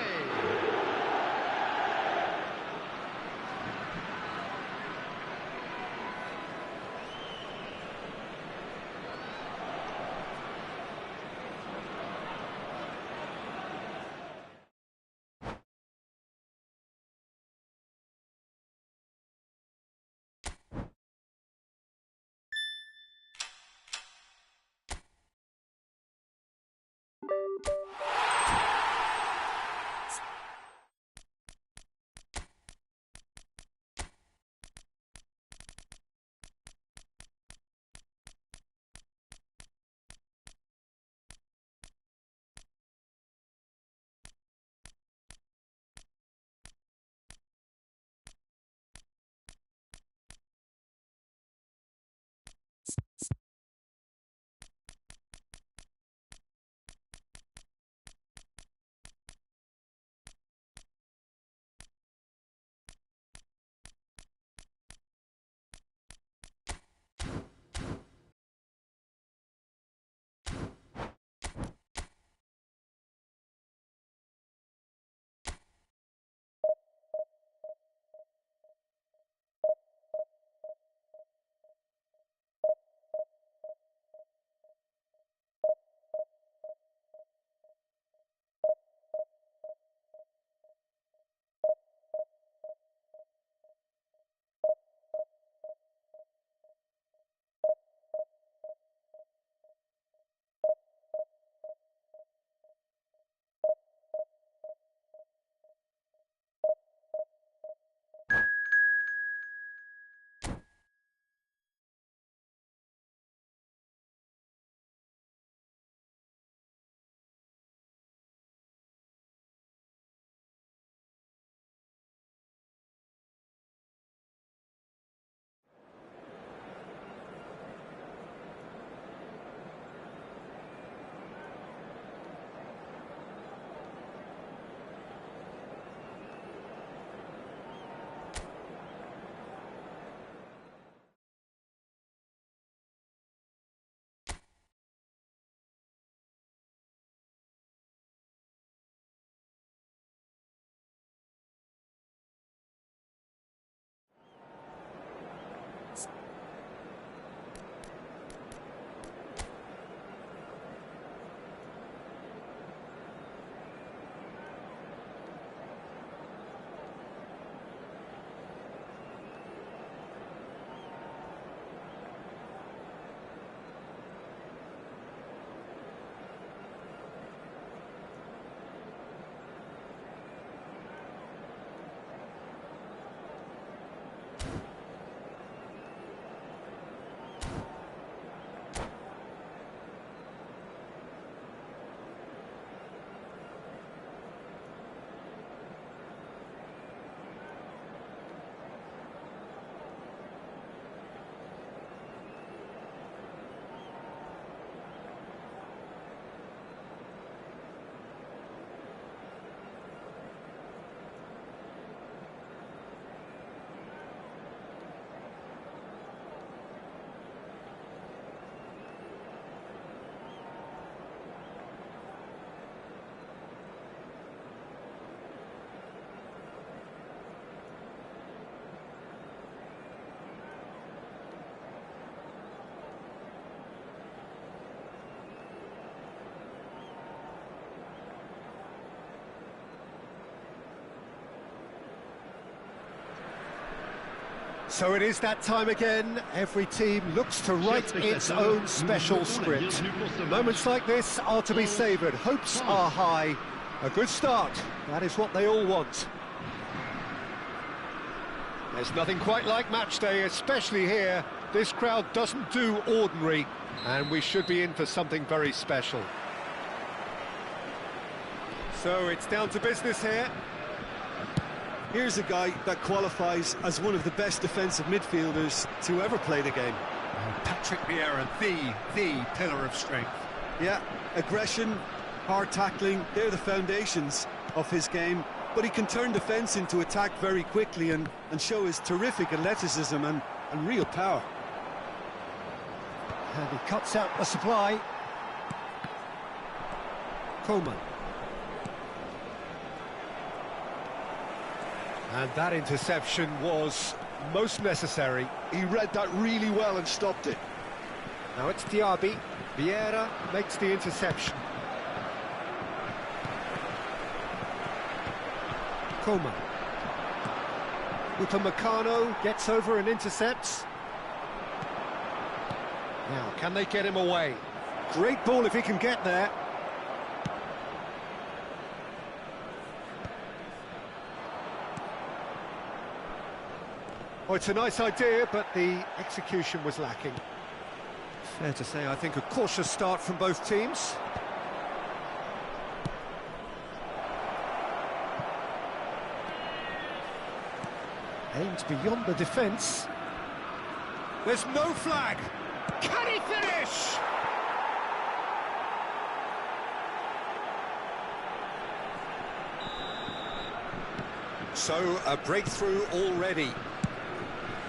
So it is that time again. Every team looks to write its own special script. Moments like this are to be savoured. Hopes are high. A good start. That is what they all want. There's nothing quite like match day, especially here. This crowd doesn't do ordinary, and we should be in for something very special. So it's down to business here. Here's a guy that qualifies as one of the best defensive midfielders to ever play the game. Patrick Vieira, the pillar of strength. Yeah, aggression, hard tackling, they're the foundations of his game. But he can turn defence into attack very quickly and show his terrific athleticism and real power. And he cuts out the supply. Coleman. And that interception was most necessary. He read that really well and stopped it. Now it's Diaby. Vieira makes the interception. Coleman. Upamecano gets over and intercepts. Now, can they get him away? Great ball if he can get there. Oh, it's a nice idea, but the execution was lacking. Fair to say, I think a cautious start from both teams. Aimed beyond the defence. There's no flag. Can he finish? So, a breakthrough already.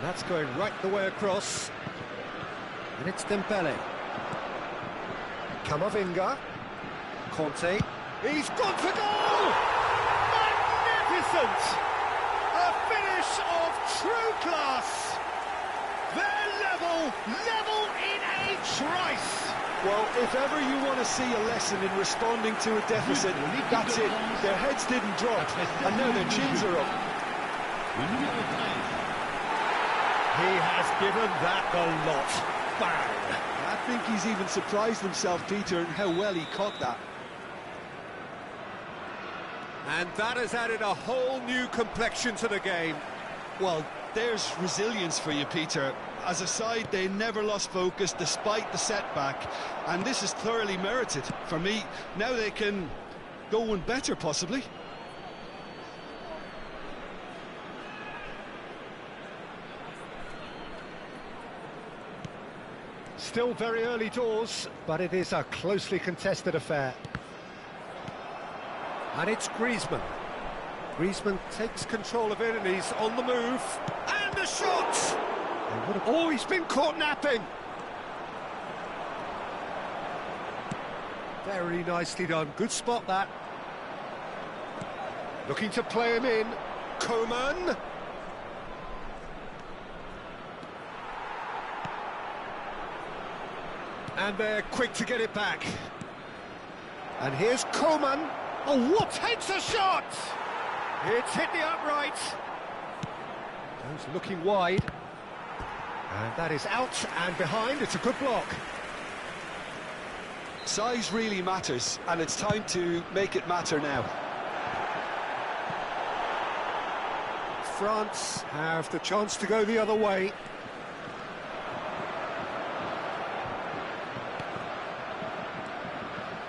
That's going right the way across. And it's Dembele. Camavinga. Conte. He's gone for goal! Magnificent! A finish of true class! They're level in a trice! Well, if ever you want to see a lesson in responding to a deficit, that's it. Their heads didn't drop, and now their chins are up. He has given that the lot. Bang! I think he's even surprised himself, Peter, in how well he caught that. And that has added a whole new complexion to the game. Well, there's resilience for you, Peter. As a side, they never lost focus despite the setback, and this is thoroughly merited. For me, now they can go one better, possibly. Still very early doors, but it is a closely contested affair. And it's Griezmann. Griezmann takes control of it and he's on the move. And the shot! Oh, he's been caught napping! Very nicely done. Good spot, that. Looking to play him in. Coman. And they're quick to get it back. And here's Coman. Oh, what takes a shot! It's hit the upright. Goes looking wide. And that is out and behind. It's a good block. Size really matters, and it's time to make it matter now. France have the chance to go the other way.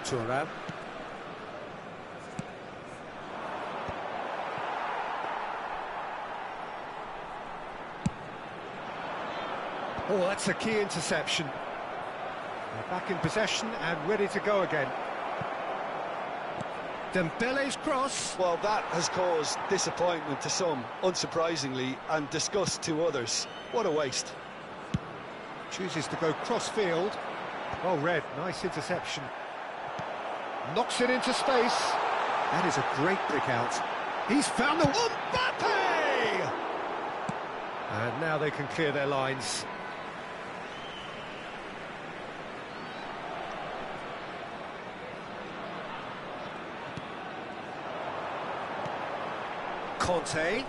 Thuram. Oh, that's a key interception. They're back in possession and ready to go again. Dembele's cross. Well, that has caused disappointment to some, unsurprisingly, and disgust to others. What a waste. Chooses to go cross-field. Well read, nice interception. Knocks it into space. That is a great pick out. He's found the... Mbappe! And now they can clear their lines. Conte.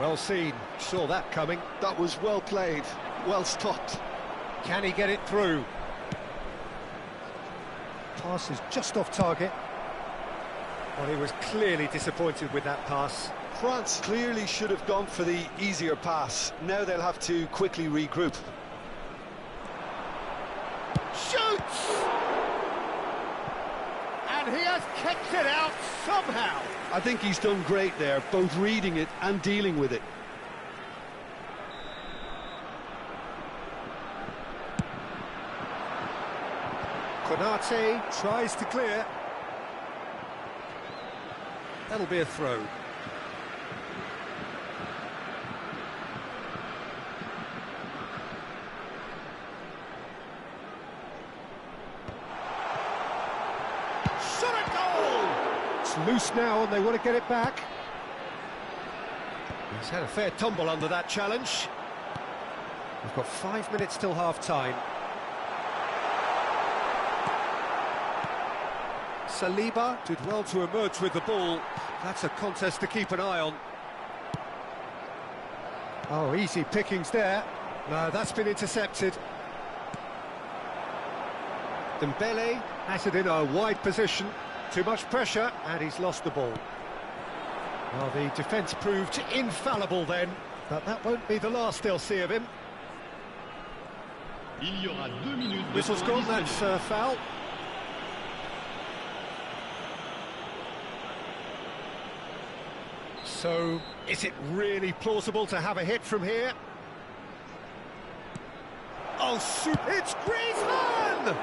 Well seen, saw that coming. That was well played, well stopped. Can he get it through? Pass is just off target. Well, he was clearly disappointed with that pass. France clearly should have gone for the easier pass. Now they'll have to quickly regroup. Shoots! And he has kicked it out somehow. I think he's done great there, both reading it and dealing with it. Konate tries to clear. That'll be a throw. Shot at goal! It's loose now and they want to get it back. He's had a fair tumble under that challenge. We've got 5 minutes till half-time. Saliba did well to emerge with the ball. That's a contest to keep an eye on. Oh, easy pickings there. No, that's been intercepted. Dembele has it in a wide position. Too much pressure, and he's lost the ball. Well, the defence proved infallible then, but that won't be the last they'll see of him. Whistle's gone, that's a foul. So, is it really plausible to have a hit from here? Oh, it's Griezmann!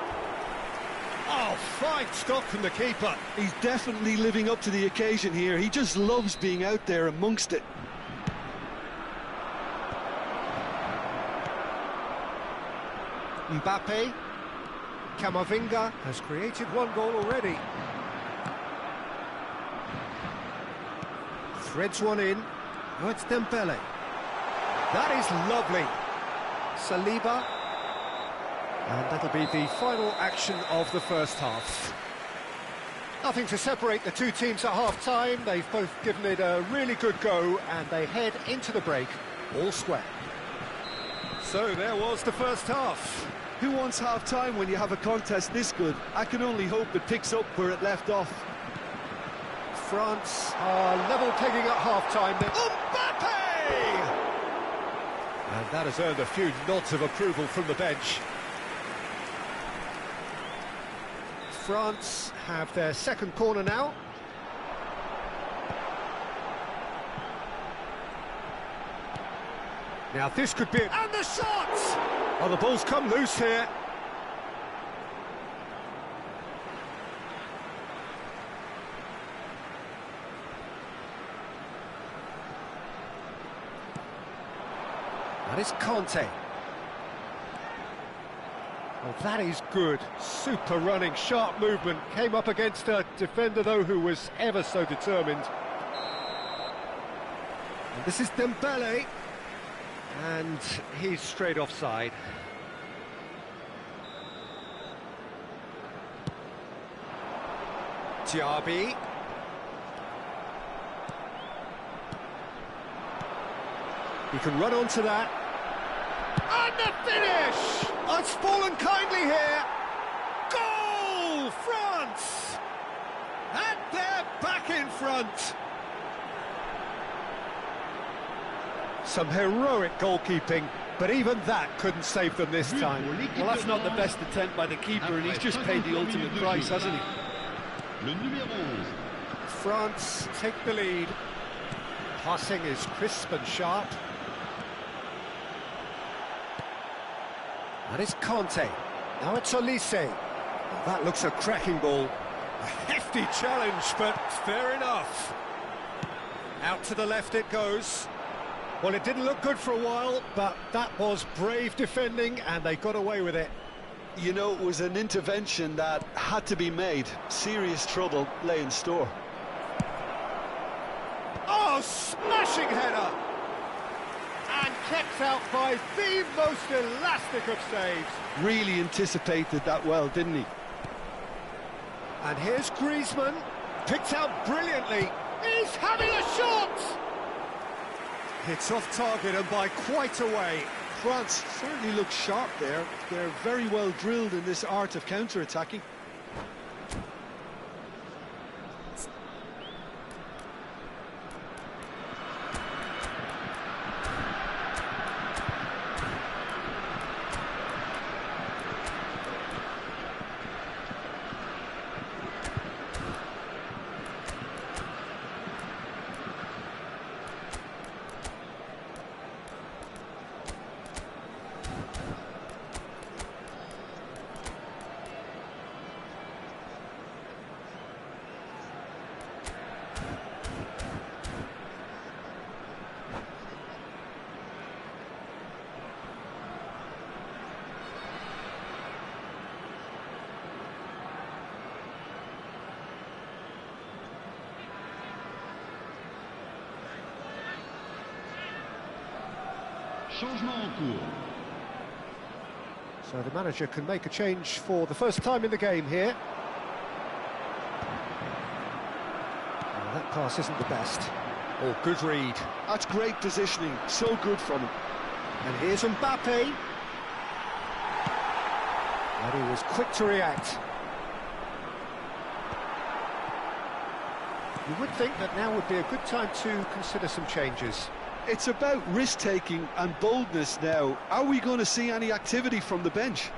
Oh, fine stop from the keeper. He's definitely living up to the occasion here. He just loves being out there amongst it. Mbappe. Camavinga has created one goal already. Threads one in. Oh, it's Dembele. That is lovely. Saliba. And that'll be the final action of the first half. Nothing to separate the two teams at half-time. They've both given it a really good go, and they head into the break all square. So there was the first half. Who wants half-time when you have a contest this good? I can only hope it picks up where it left off. France are level pegging at half-time. Mbappe! And that has earned a few nods of approval from the bench. France have their second corner now. Now this could be it. And the shot! Oh, the ball's come loose here. That is Conte. Well, that is good. Super running, sharp movement. Came up against a defender, though, who was ever so determined. And this is Dembele. And he's straight offside. Diaby. He can run onto that. And the finish! Oh, it's fallen kindly here. Goal, France! And they're back in front. Some heroic goalkeeping, but even that couldn't save them this time. Well, that's not the best attempt by the keeper, and he's just paid the ultimate price, hasn't he? France take the lead. Passing is crisp and sharp. That is Conte. Now it's Olise. Well, that looks a cracking ball. A hefty challenge, but fair enough. Out to the left it goes. Well, it didn't look good for a while, but that was brave defending, and they got away with it. You know, it was an intervention that had to be made. Serious trouble lay in store. Oh, smashing header! And kept out by the most elastic of saves. Really anticipated that well, didn't he? And here's Griezmann, picked out brilliantly. He's having a shot! It's off target and by quite a way. France certainly looks sharp there. They're very well drilled in this art of counter-attacking. Changement en cours. So the manager can make a change for the first time in the game here. Oh, that pass isn't the best. Oh, good read. That's great positioning, so good from him. And here's Mbappe. And he was quick to react. You would think that now would be a good time to consider some changes. It's about risk-taking and boldness now. Are we going to see any activity from the bench?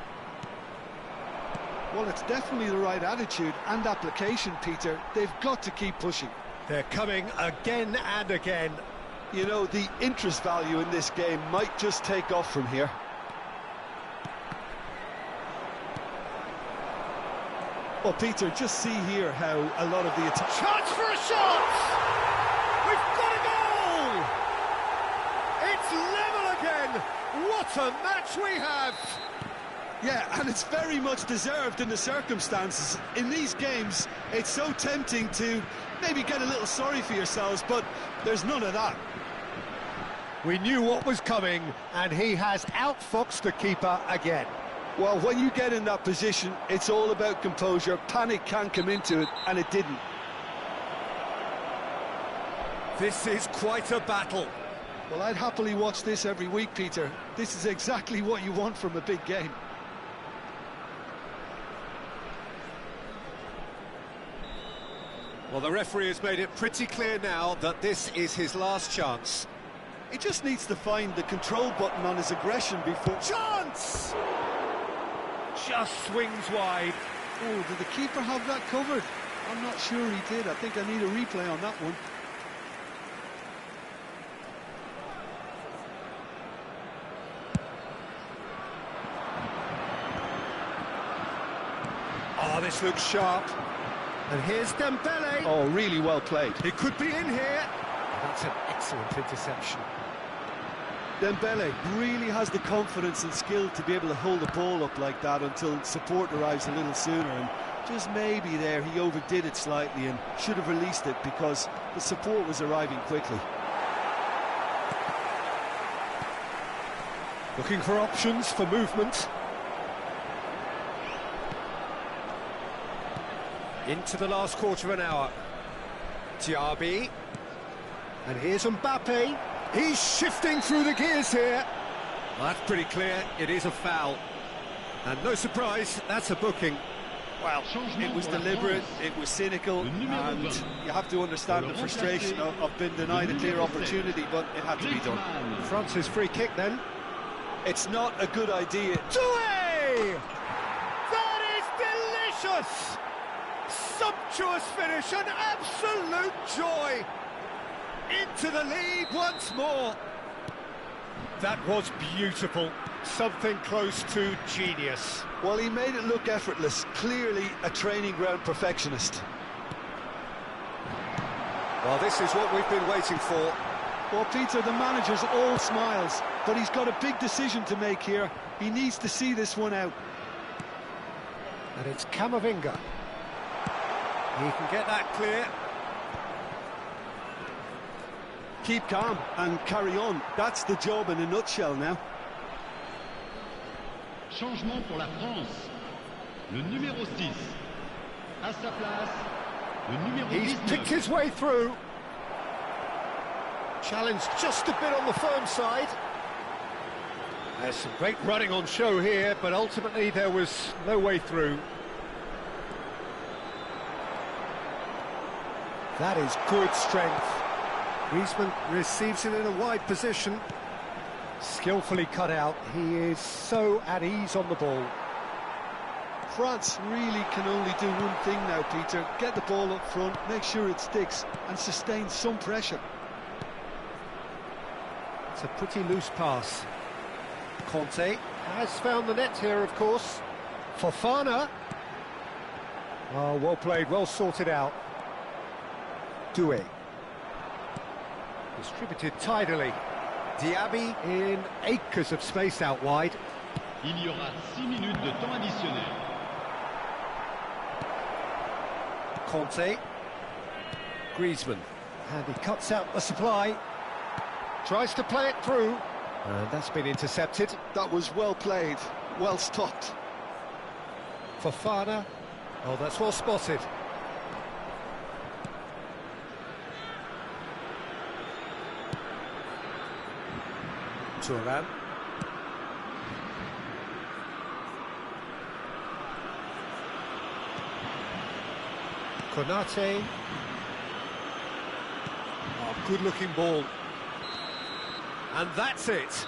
Well, it's definitely the right attitude and application, Peter. They've got to keep pushing. They're coming again and again. You know, the interest value in this game might just take off from here. Well, Peter, just see here how a lot of the attack... Chance for a shot! We've got a goal! It's level again! What a match we have! Yeah, and it's very much deserved in the circumstances. In these games, it's so tempting to maybe get a little sorry for yourselves, but there's none of that. We knew what was coming, and he has outfoxed the keeper again. Well, when you get in that position, it's all about composure. Panic can come into it, and it didn't. This is quite a battle. Well, I'd happily watch this every week, Peter. This is exactly what you want from a big game. Well, the referee has made it pretty clear now that this is his last chance. He just needs to find the control button on his aggression before... Chance! Just swings wide. Oh, did the keeper have that covered? I'm not sure he did. I think I need a replay on that one. Oh, this looks sharp. And here's Dembele. Oh, really well played. He could be in here. That's an excellent interception. Dembele really has the confidence and skill to be able to hold the ball up like that until support arrives a little sooner, and just maybe there he overdid it slightly and should have released it because the support was arriving quickly. Looking for options for movement. Into the last quarter of an hour. Diaby. And here's Mbappe. He's shifting through the gears here. Well, that's pretty clear. It is a foul. And no surprise, that's a booking. Well, it was deliberate, it was cynical, and you have to understand the frustration of being denied a clear opportunity, but it had to be done. France's free kick then. It's not a good idea. Doué! That is delicious! Sumptuous finish, an absolute joy! Into the lead once more. That was beautiful. Something close to genius. Well, he made it look effortless. Clearly a training ground perfectionist. Well, this is what we've been waiting for. Well, Peter, the manager's all smiles, but he's got a big decision to make here. He needs to see this one out. And it's Camavinga. He can get that clear. Keep calm and carry on. That's the job in a nutshell now. Changement pour la France. Le numéro 6. À sa place, le numéro 19. He's picked his way through. Challenged just a bit on the firm side. There's some great running on show here, but ultimately there was no way through. That is good strength. Griezmann receives it in a wide position. Skillfully cut out. He is so at ease on the ball. France really can only do one thing now, Peter. Get the ball up front, make sure it sticks, and sustain some pressure. It's a pretty loose pass. Conte has found the net here, of course. Fofana. Oh, well played, well sorted out. Doué. Distributed tidily. Diaby in acres of space out wide. Il y aura 6 minutes de temps additionnel. Conte. Griezmann. And he cuts out the supply. Tries to play it through. And that's been intercepted. That was well played, well stopped. Fofana. Oh, that's well spotted. Turan. Konate. Oh, good-looking ball. And that's it.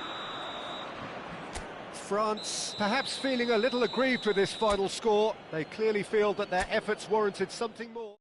France perhaps feeling a little aggrieved with this final score. They clearly feel that their efforts warranted something more.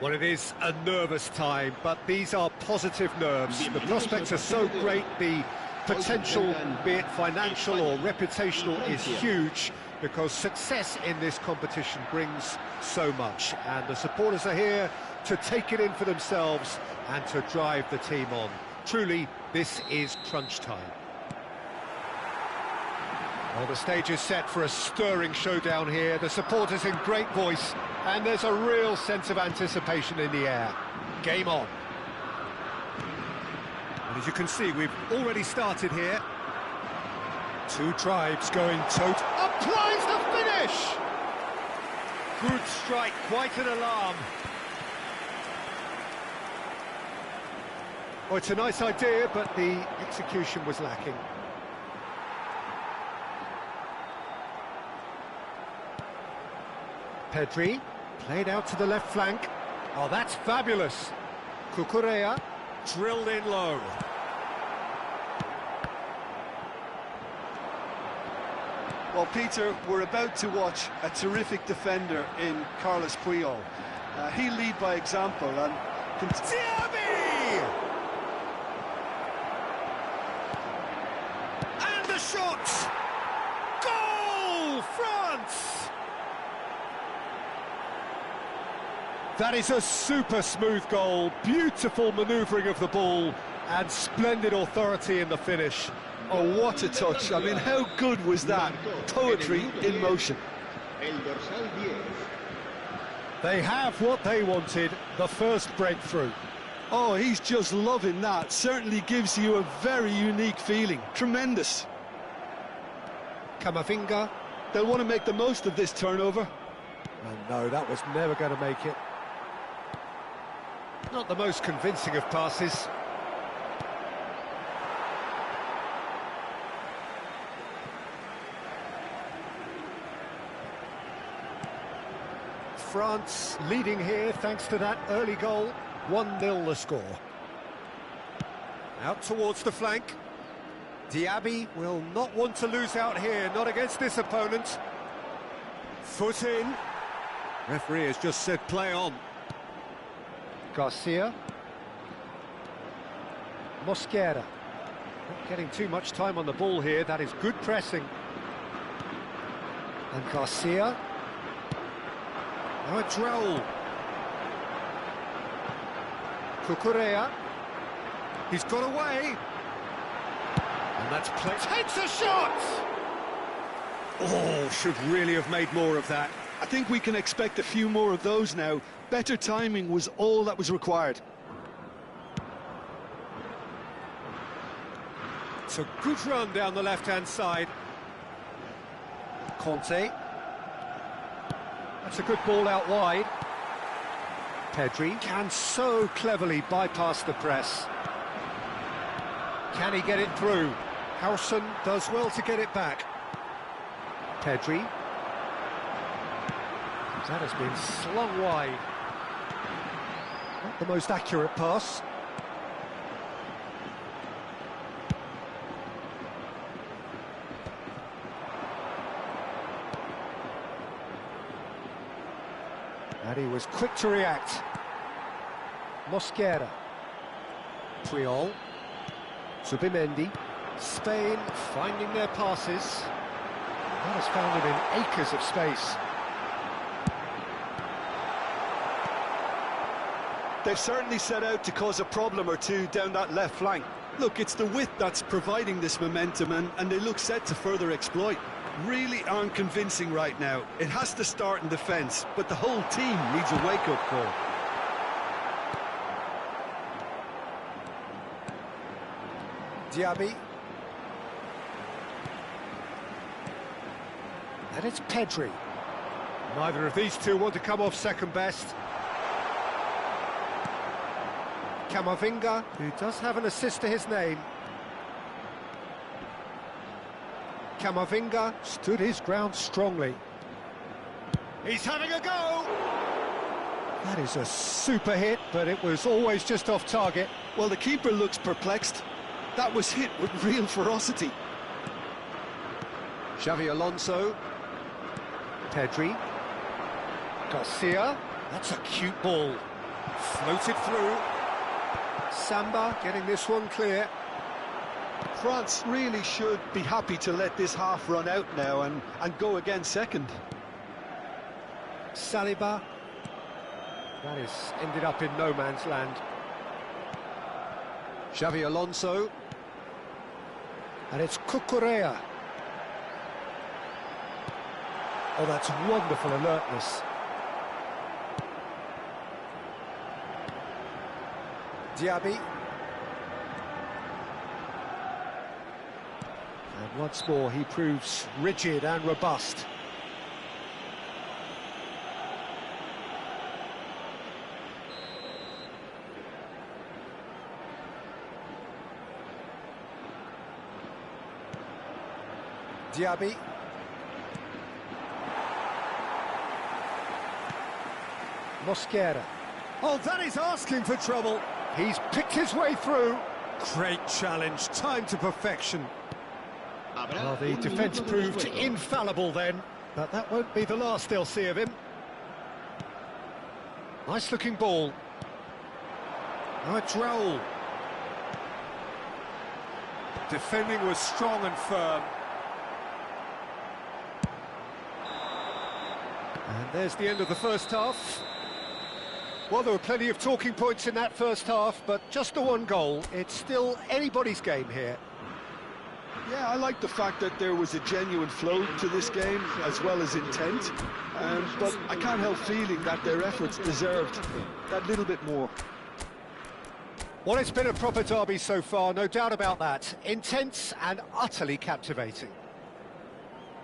Well, it is a nervous time, but these are positive nerves. The prospects are so great, the potential, be it financial or reputational, is huge, because success in this competition brings so much. And the supporters are here to take it in for themselves and to drive the team on. Truly, this is crunch time. Well, the stage is set for a stirring showdown here. The supporters in great voice, and there's a real sense of anticipation in the air. Game on. As you can see, we've already started here. Two tribes going tot. Applies the finish! Good strike, quite an alarm. Oh, it's a nice idea, but the execution was lacking. Pedri, played out to the left flank. Oh, that's fabulous. Cucurella. Drilled in low. Well, Peter, we're about to watch a terrific defender in Carlos Puyol. He'll lead by example and... Diaby! And the shot! Goal! France! That is a super smooth goal, beautiful manoeuvring of the ball, and splendid authority in the finish. Oh, what a touch. I mean, how good was that? Poetry in motion. El dorsal 10. They have what they wanted, the first breakthrough. Oh, he's just loving that. Certainly gives you a very unique feeling. Tremendous. Camavinga. They'll want to make the most of this turnover. Oh no, that was never going to make it. Not the most convincing of passes. France leading here thanks to that early goal. 1-0 the score. Out towards the flank. Diaby will not want to lose out here, not against this opponent. Foot in. Referee has just said play on. Garcia. Mosquera. Not getting too much time on the ball here, that is good pressing. And Garcia. Now a droll. Cucurella. He's got away. And that's play. Takes a shot! Oh, should really have made more of that. I think we can expect a few more of those now. Better timing was all that was required. It's a good run down the left-hand side. Conte. That's a good ball out wide. Pedri can so cleverly bypass the press. Can he get it through? Howson does well to get it back. Pedri. That has been slung wide. Not the most accurate pass. And he was quick to react. Mosquera. Puyol. Zubimendi. Spain finding their passes. That has found them in acres of space. They've certainly set out to cause a problem or two down that left flank. Look, it's the width that's providing this momentum, and they look set to further exploit. Really aren't convincing right now. It has to start in defence, but the whole team needs a wake-up call. Diaby. And it's Pedri. Neither of these two want to come off second best. Camavinga, who does have an assist to his name. Camavinga stood his ground strongly. He's having a go! That is a super hit, but it was always just off target. Well, the keeper looks perplexed. That was hit with real ferocity. Xavi Alonso. Pedri. Garcia. That's a cute ball. Floated through. Samba getting this one clear. France really should be happy to let this half run out now and go again second. Saliba. That is ended up in no man's land. Xavi Alonso. And it's Cucurella. Oh, that's wonderful alertness. Diaby. Once more, he proves rigid and robust. Diaby. Mosquera. Oh, that is asking for trouble. He's picked his way through. Great challenge, time to perfection. Well, the defence proved infallible then, but that won't be the last they'll see of him. Nice-looking ball. Now it's Raul. Defending was strong and firm. And there's the end of the first half. Well, there were plenty of talking points in that first half, but just the one goal. It's still anybody's game here. Yeah, I like the fact that there was a genuine flow to this game, as well as intent. But I can't help feeling that their efforts deserved that little bit more. Well, it's been a proper derby so far, no doubt about that. Intense and utterly captivating.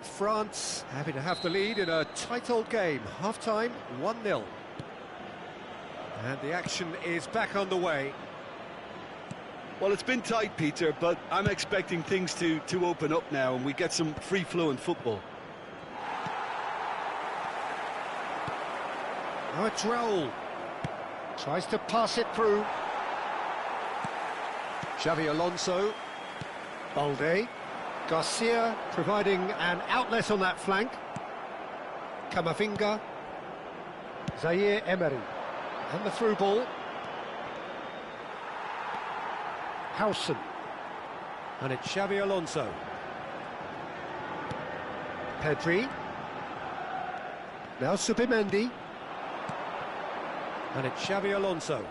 France happy to have the lead in a tight old game. Half-time, 1-0. And the action is back on the way. Well, it's been tight, Peter, but I'm expecting things to open up now and we get some free-flowing football. Now it's Raul. Tries to pass it through. Xavi Alonso. Balde. Garcia providing an outlet on that flank. Camavinga. Zaire Emery. And the through ball. Howson. And it's Xavi Alonso. Pedri. Now Subimendi. And it's Xavi Alonso.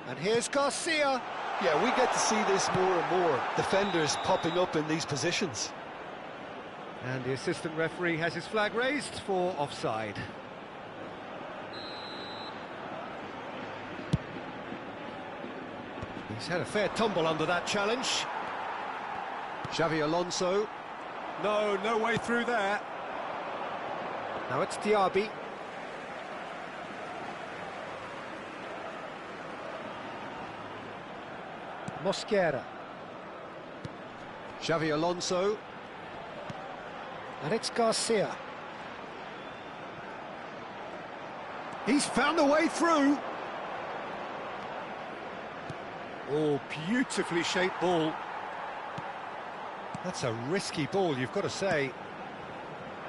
And here's Garcia. Yeah, we get to see this more and more. Defenders popping up in these positions. And the assistant referee has his flag raised for offside. He's had a fair tumble under that challenge. Xavi Alonso. No way through there. Now it's Diaby. Mosquera. Xavi Alonso. And it's Garcia. He's found a way through. Oh, beautifully shaped ball. That's a risky ball, you've got to say.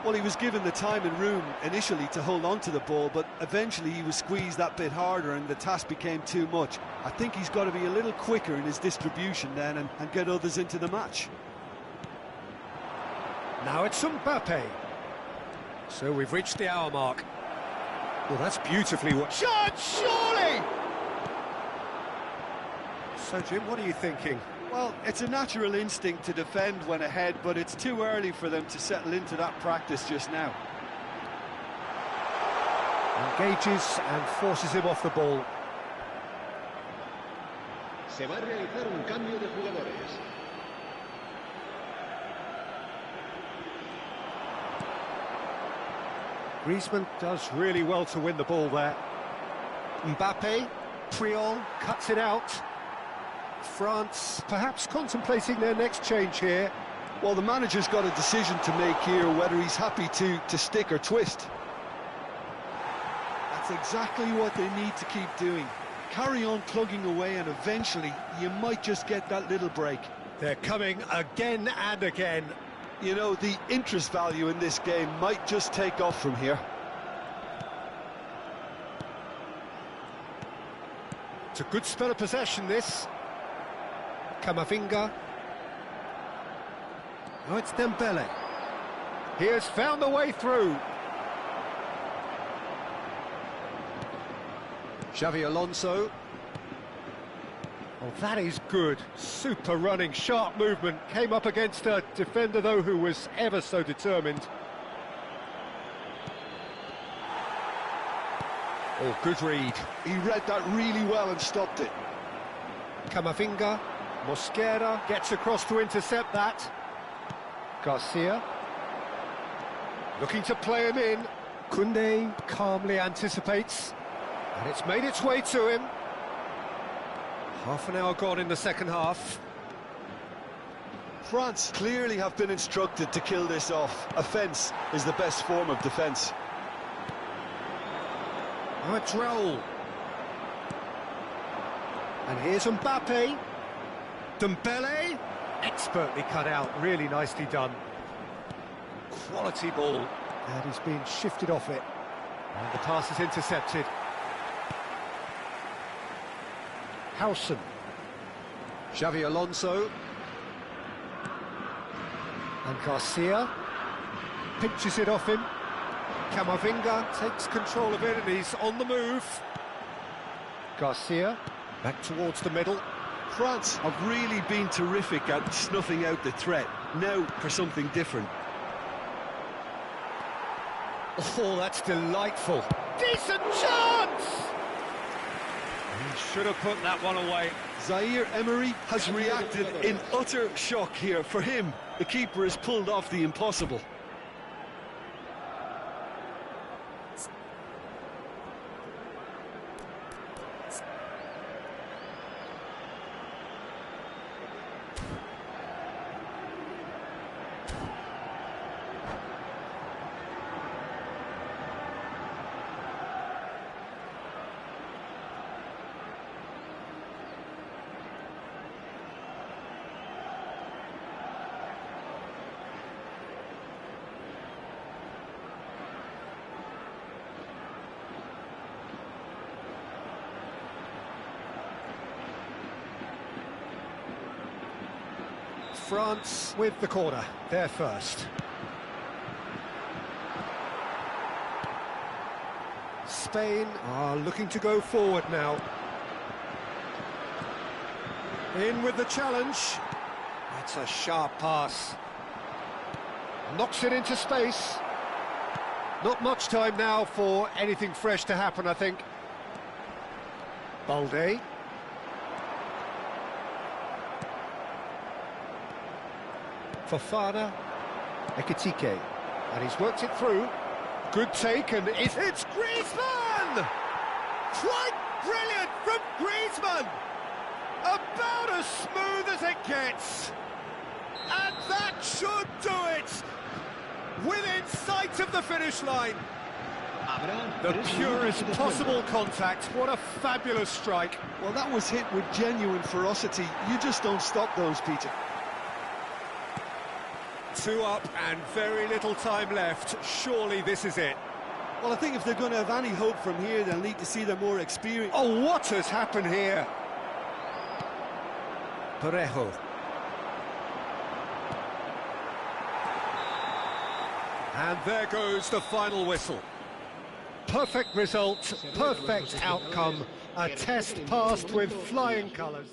Well, he was given the time and room initially to hold on to the ball, but eventually he was squeezed that bit harder and the task became too much. I think he's got to be a little quicker in his distribution then and get others into the match. Now it's Mbappe. So we've reached the hour mark. Well, that's beautifully what... Shot, surely! So, Jim, what are you thinking? Well, it's a natural instinct to defend when ahead, but it's too early for them to settle into that practice just now. Engages and forces him off the ball. Se va a realizar un cambio de jugadores. Griezmann does really well to win the ball there. Mbappe, Puyol cuts it out. France perhaps contemplating their next change here. Well, the manager's got a decision to make here, whether he's happy to stick or twist. That's exactly what they need to keep doing. Carry on plugging away and eventually you might just get that little break. They're coming again and again. You know, the interest value in this game might just take off from here. It's a good spell of possession, this. Camavinga. Oh, it's Dembele. He has found the way through. Xavi Alonso. Oh, that is good. Super running, sharp movement. Came up against a defender, though, who was ever so determined. Oh, good read. He read that really well and stopped it. Camavinga. Mosquera gets across to intercept that. Garcia. Looking to play him in. Koundé calmly anticipates. And it's made its way to him. Half an hour gone in the second half. France clearly have been instructed to kill this off. Offence is the best form of defence. A droll. And here's Mbappe. Dembele. Expertly cut out, really nicely done. Quality ball. And he's been shifted off it. And the pass is intercepted. Howson. Xavi Alonso. And Garcia pinches it off him. Camavinga takes control of it and he's on the move. Garcia back towards the middle. France have really been terrific at snuffing out the threat. Now for something different. Oh, that's delightful. Decent chance! He should have put that one away. Zaire Emery has reacted in utter shock here. For him, the keeper has pulled off the impossible. France with the corner, they're first. Spain are looking to go forward now. In with the challenge. That's a sharp pass. Knocks it into space. Not much time now for anything fresh to happen, I think. Balde. Fofana, Ekitike, and he's worked it through. Good take, and it's Griezmann! Quite brilliant from Griezmann! About as smooth as it gets. And that should do it! Within sight of the finish line. The purest possible contact. What a fabulous strike. Well, that was hit with genuine ferocity. You just don't stop those, Peter. 2 up and very little time left. Surely this is it. Well, I think if they're going to have any hope from here, they'll need to see their more experience. Oh, what has happened here? Parejo. And there goes the final whistle. Perfect result, perfect outcome. A test passed with flying colours.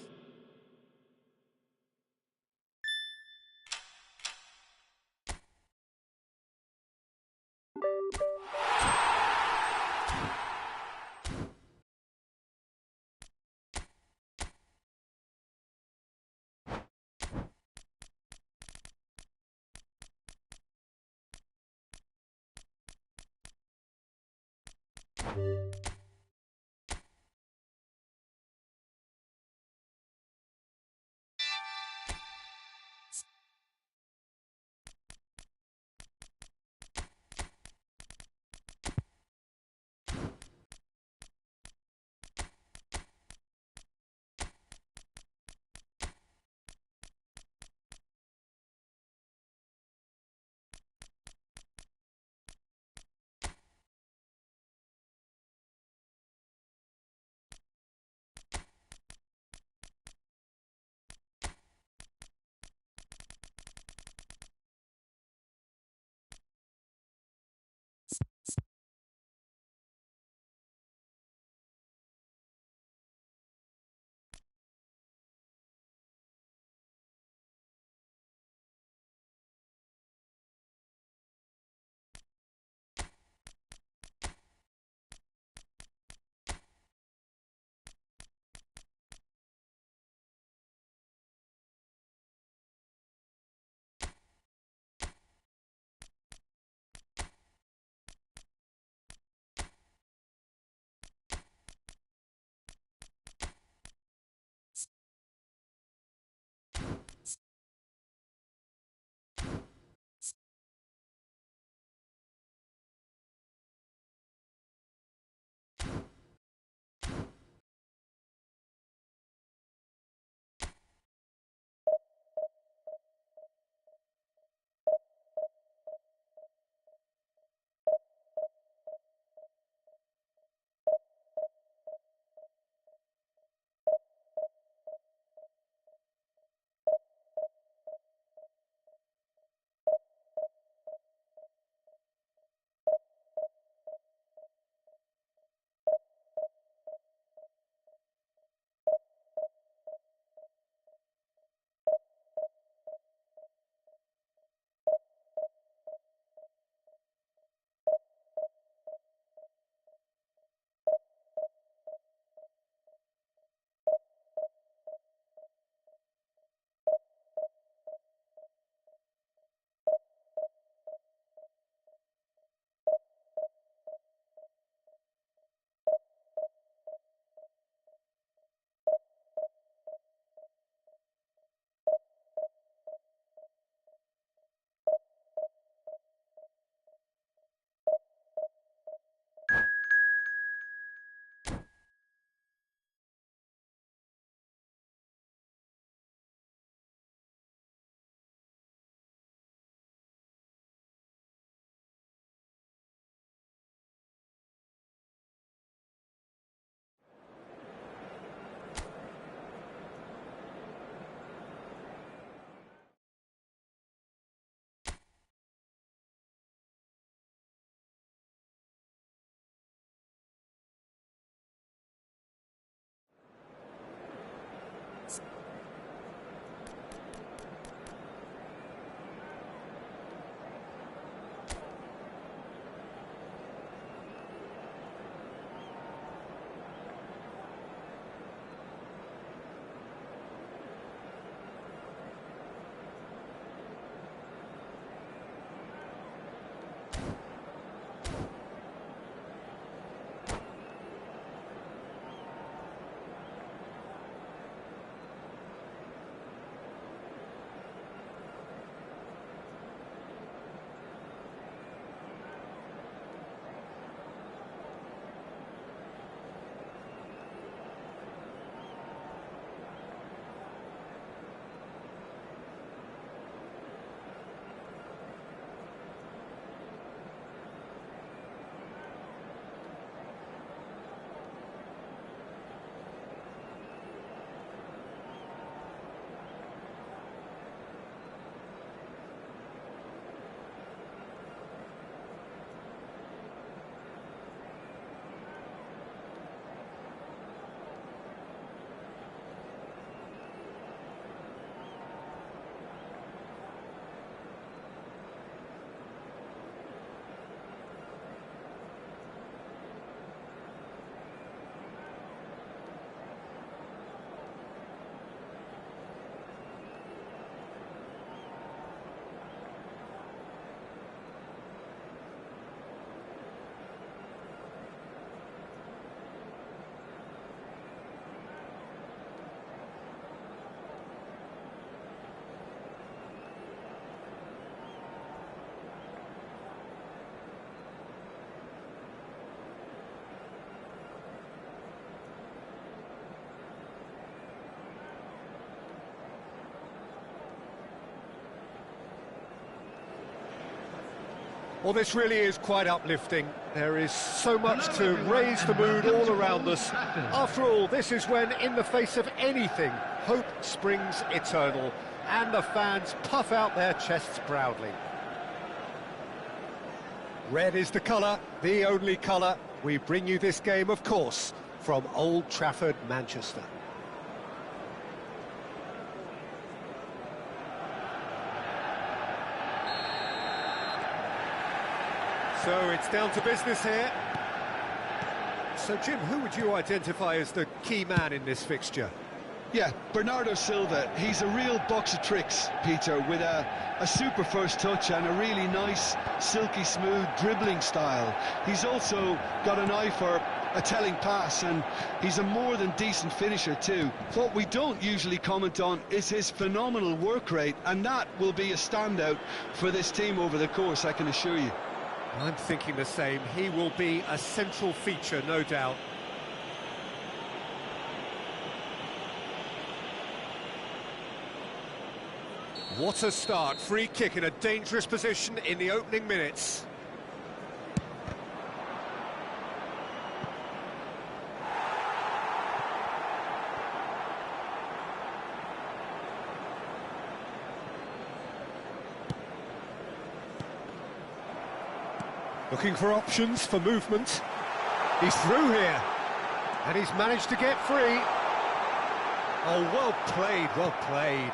Well, this really is quite uplifting. There is so much to raise the mood all around us. After all, this is when, in the face of anything, hope springs eternal, and the fans puff out their chests proudly. Red is the colour, the only colour. We bring you this game, of course, from Old Trafford, Manchester. So it's down to business here. So, Jim, who would you identify as the key man in this fixture? Yeah, Bernardo Silva. He's a real box of tricks, Peter, with a super first touch and a really nice, silky smooth dribbling style. He's also got an eye for a telling pass, and he's a more than decent finisher too. What we don't usually comment on is his phenomenal work rate, and that will be a standout for this team over the course, I can assure you. I'm thinking the same. He will be a central feature, no doubt. What a start. Free kick in a dangerous position in the opening minutes. Looking for options for movement. He's through here. And he's managed to get free. Oh, well played, well played.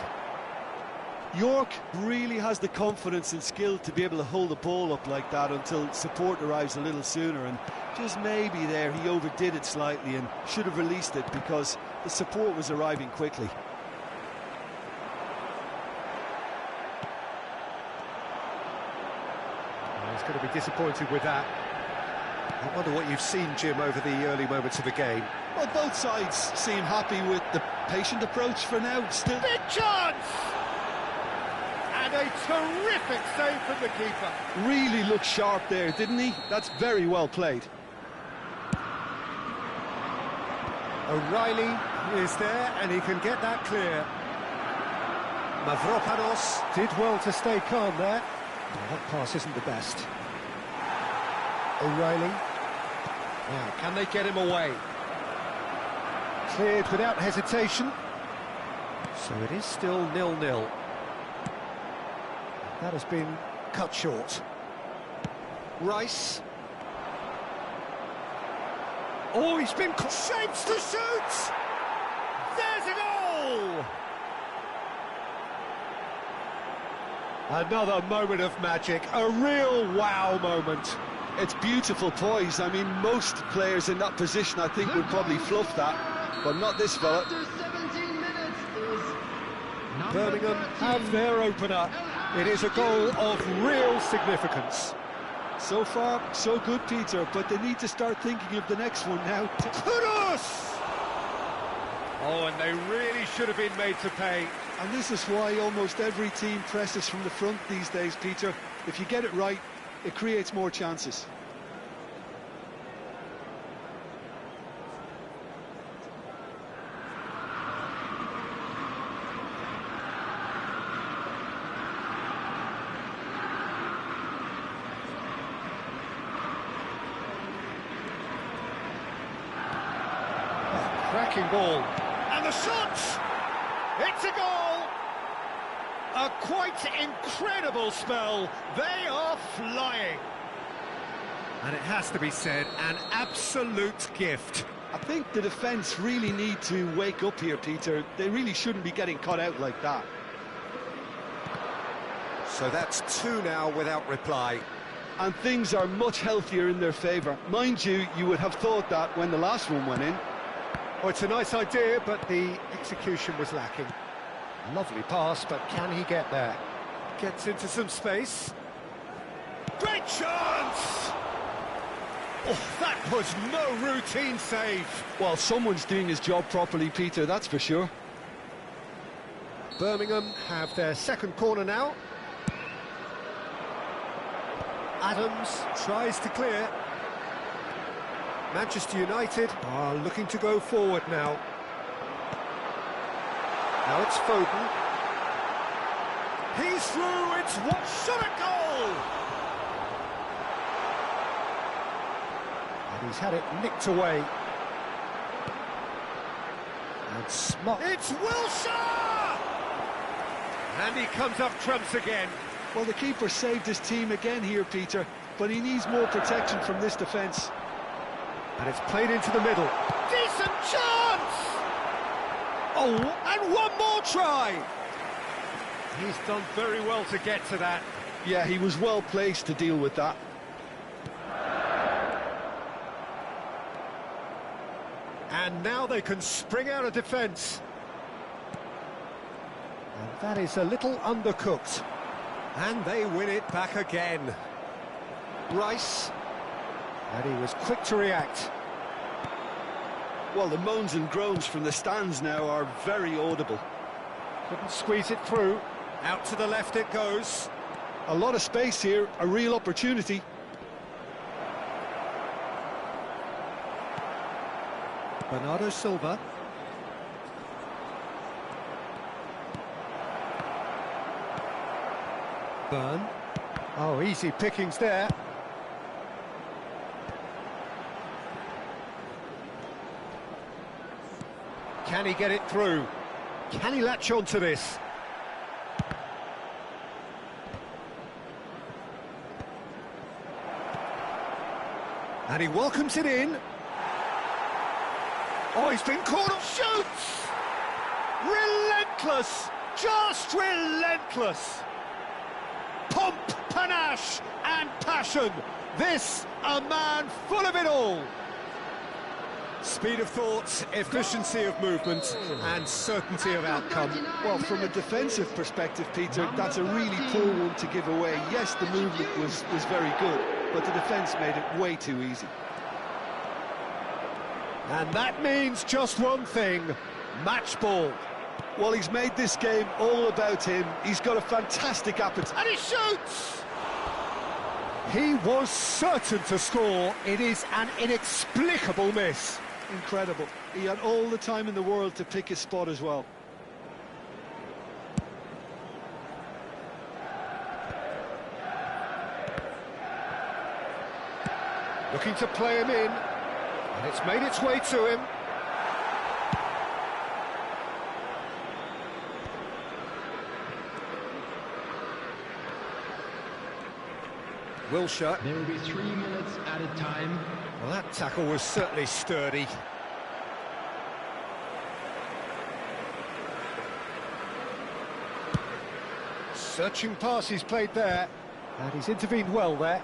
York really has the confidence and skill to be able to hold the ball up like that until support arrives a little sooner, and just maybe there he overdid it slightly and should have released it because the support was arriving quickly. He's going to be disappointed with that. I wonder what you've seen, Jim, over the early moments of the game. Well, both sides seem happy with the patient approach for now. Still, big chance! And a terrific save from the keeper. Really looked sharp there, didn't he? That's very well played. O'Reilly is there, and he can get that clear. Mavropanos did well to stay calm there. Oh, that pass isn't the best. O'Reilly. Now, can they get him away? Cleared without hesitation. So it is still 0-0. That has been cut short. Rice. Oh, he's been shapes to shoot! There's a goal! Another moment of magic, a real wow moment. It's beautiful poise. I mean, most players in that position, I think, would probably fluff that, but not this fella. After 17 minutes is Birmingham have their opener. It is a goal of real significance. So far, so good, Peter, but they need to start thinking of the next one now. Kudos! Oh, and they really should have been made to pay. And this is why almost every team presses from the front these days, Peter. If you get it right, it creates more chances. Cracking ball. And the shot! It's a goal! A quite incredible spell. They are flying. And it has to be said, an absolute gift. I think the defence really need to wake up here, Peter. They really shouldn't be getting caught out like that. So that's 2 now without reply. And things are much healthier in their favour. Mind you, you would have thought that when the last one went in. Oh, it's a nice idea, but the execution was lacking. Lovely pass, but can he get there? Gets into some space. Great chance! Oh, that was no routine save. Well, someone's doing his job properly, Peter, that's for sure. Birmingham have their second corner now. Adams tries to clear. Manchester United are looking to go forward now. Now it's Foden. He's through, it's what should a goal! He's had it nicked away. And smart. It's Wilshere! And he comes up trumps again. Well, the keeper saved his team again here, Peter, but he needs more protection from this defence. And it's played into the middle. Decent chance! Oh, and one more try! He's done very well to get to that. Yeah, he was well placed to deal with that. And now they can spring out of defence. And that is a little undercooked. And they win it back again. Rice. And he was quick to react. Well, the moans and groans from the stands now are very audible. Couldn't squeeze it through. Out to the left it goes. A lot of space here, a real opportunity. Bernardo Silva. Burn. Oh, easy pickings there. Can he get it through? Can he latch on to this? And he welcomes it in. Oh, he's been caught up. Shoots! Relentless! Just relentless! Pomp, panache and passion. This, a man full of it all. Speed of thought, efficiency of movement and certainty of outcome. Well, from a defensive perspective, Peter, that's a really poor one to give away. Yes, the movement was very good, but the defence made it way too easy. And that means just one thing, match ball. Well, he's made this game all about him. He's got a fantastic appetite. And he shoots! He was certain to score. It is an inexplicable miss. Incredible. He had all the time in the world to pick his spot as well. Looking to play him in. And it's made its way to him. Wilshere. There will be 3 minutes added time. Well, that tackle was certainly sturdy. Searching pass he's played there. And he's intervened well there.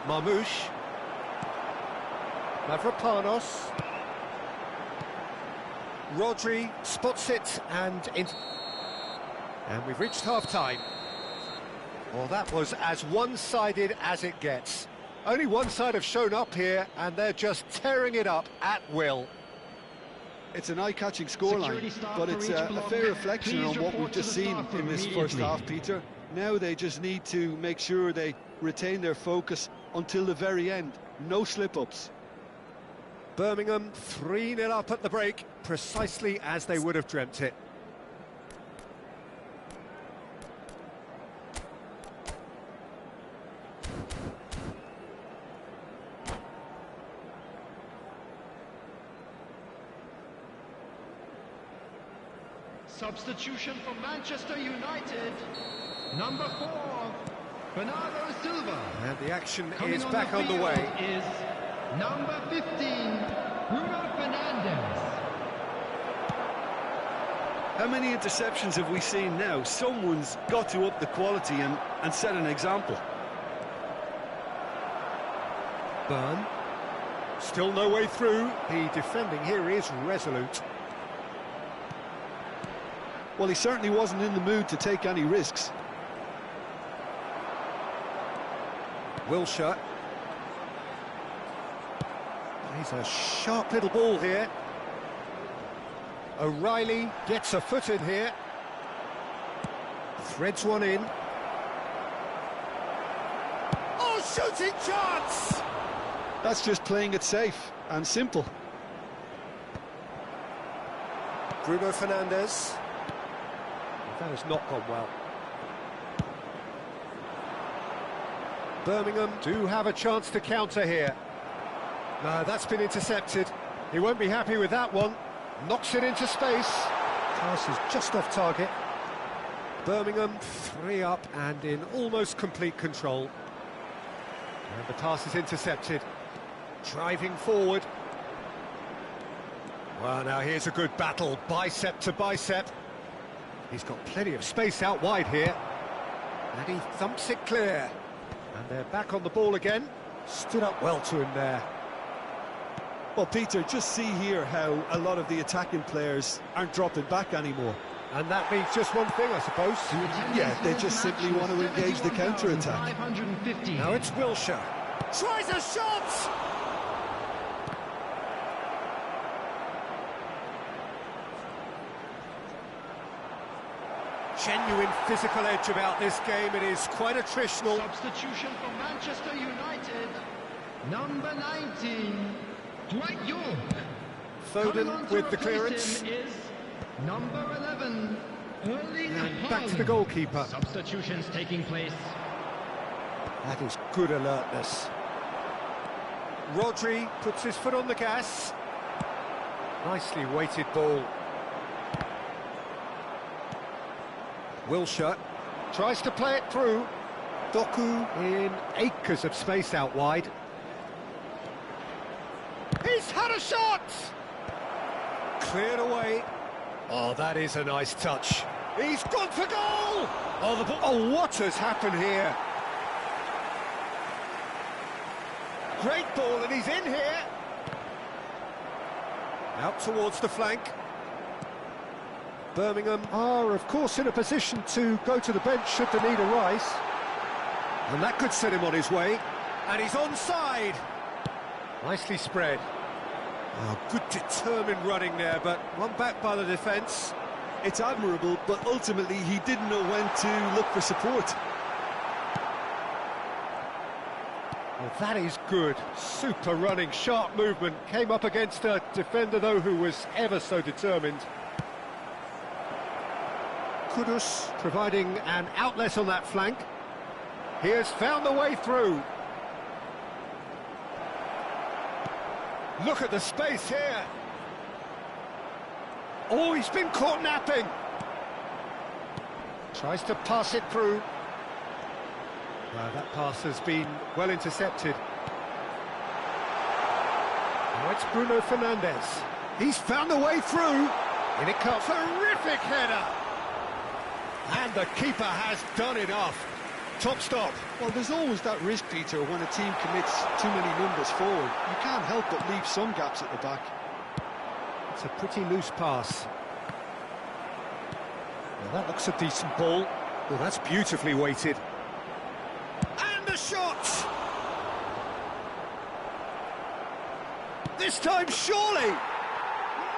Marmouche. Mavropanos. Rodri spots it and we've reached half-time. Well, that was as one-sided as it gets. Only one side have shown up here, and they're just tearing it up at will. It's an eye-catching scoreline, but it's a fair reflection on what we've just seen in this first half, Peter. Now they just need to make sure they retain their focus until the very end. No slip-ups. Birmingham 3-0 up at the break, precisely as they would have dreamt it. Substitution for Manchester United. Number 4, Bernardo Silva. And the action Coming is on back the on the field way. Is number 15, Bruno Fernandes. How many interceptions have we seen now? Someone's got to up the quality and set an example. Burn. Still no way through. The defending here is resolute. Well, he certainly wasn't in the mood to take any risks. Wilshere. He's a sharp little ball here. O'Reilly gets a foot in here. Threads one in. Oh, shooting chance! That's just playing it safe and simple. Bruno Fernandes. That has not gone well. Birmingham do have a chance to counter here. No, that's been intercepted. He won't be happy with that one. Knocks it into space. Pass is just off target. Birmingham 3 up and in almost complete control. And the pass is intercepted. Driving forward. Well, now here's a good battle, bicep to bicep. He's got plenty of space out wide here. And he thumps it clear. And they're back on the ball again. Stood up well to him there. Well, Peter, just see here how a lot of the attacking players aren't dropping back anymore. And that means just one thing, I suppose. Yeah, they just simply want to engage the counter-attack. Now it's Wilshere. Tries a shot! Genuine physical edge about this game. It is quite attritional. Substitution for Manchester United. Number 19, Dwight York. Foden with the clearance. Is number 11, Erling And back to Haaland. the goalkeeper. Substitutions taking place. That is good alertness. Rodri puts his foot on the gas. Nicely weighted ball. Wilshere tries to play it through. Doku in acres of space out wide. He's had a shot! Cleared away. Oh, that is a nice touch. He's gone for goal! Oh, the ball. Oh, what has happened here? Great ball, and he's in here. Out towards the flank. Birmingham are, of course, in a position to go to the bench should the need arise. And that could set him on his way. And he's onside. Nicely spread. Oh, good determined running there, but one back by the defence. It's admirable, but ultimately he didn't know when to look for support. Well, that is good. Super running, sharp movement. Came up against a defender, though, who was ever so determined. Kudus providing an outlet on that flank. He has found the way through. Look at the space here. Oh, he's been caught napping. Tries to pass it through. That pass has been well intercepted. Now it's Bruno Fernandes. He's found the way through. In it comes. Terrific header. And the keeper has done enough. Top stop. Well, there's always that risk, Peter, when a team commits too many numbers forward. You can't help but leave some gaps at the back. It's a pretty loose pass. Well, that looks a decent ball. Well, that's beautifully weighted. And the shot! This time, surely!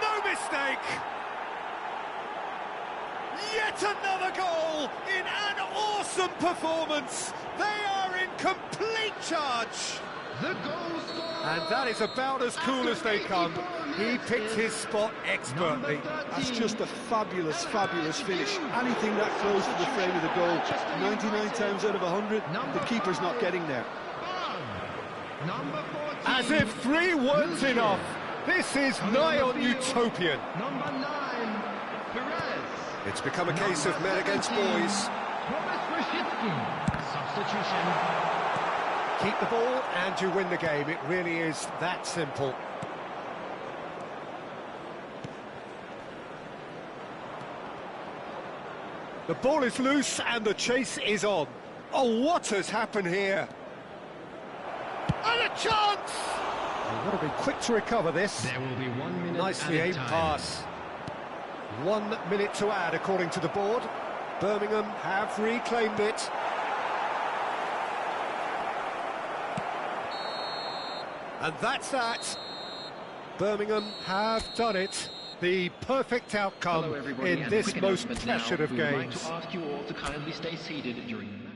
No mistake! Yet another goal in an awesome performance. They are in complete charge. The goal scorer. And that is about as cool as they come. He picked his spot expertly. That's just a fabulous, fabulous finish. Anything that close to the frame of the goal, 99 times out of 100, the keeper's not getting there. Number 14. As if 3 weren't enough. This is nigh on utopian. Number 9, Perez. It's become a case of men against boys. Substitution. Keep the ball and you win the game. It really is that simple. The ball is loose and the chase is on. Oh, what has happened here? And a chance! They've got to be quick to recover this. There will be 1 minute. Nicely aimed pass. 1 minute to add, according to the board. Birmingham have reclaimed it. And that's that. Birmingham have done it. The perfect outcome Hello, everybody, in and this quick most announcement now. passionate of We would games. like to ask you all to kindly stay seated during the match.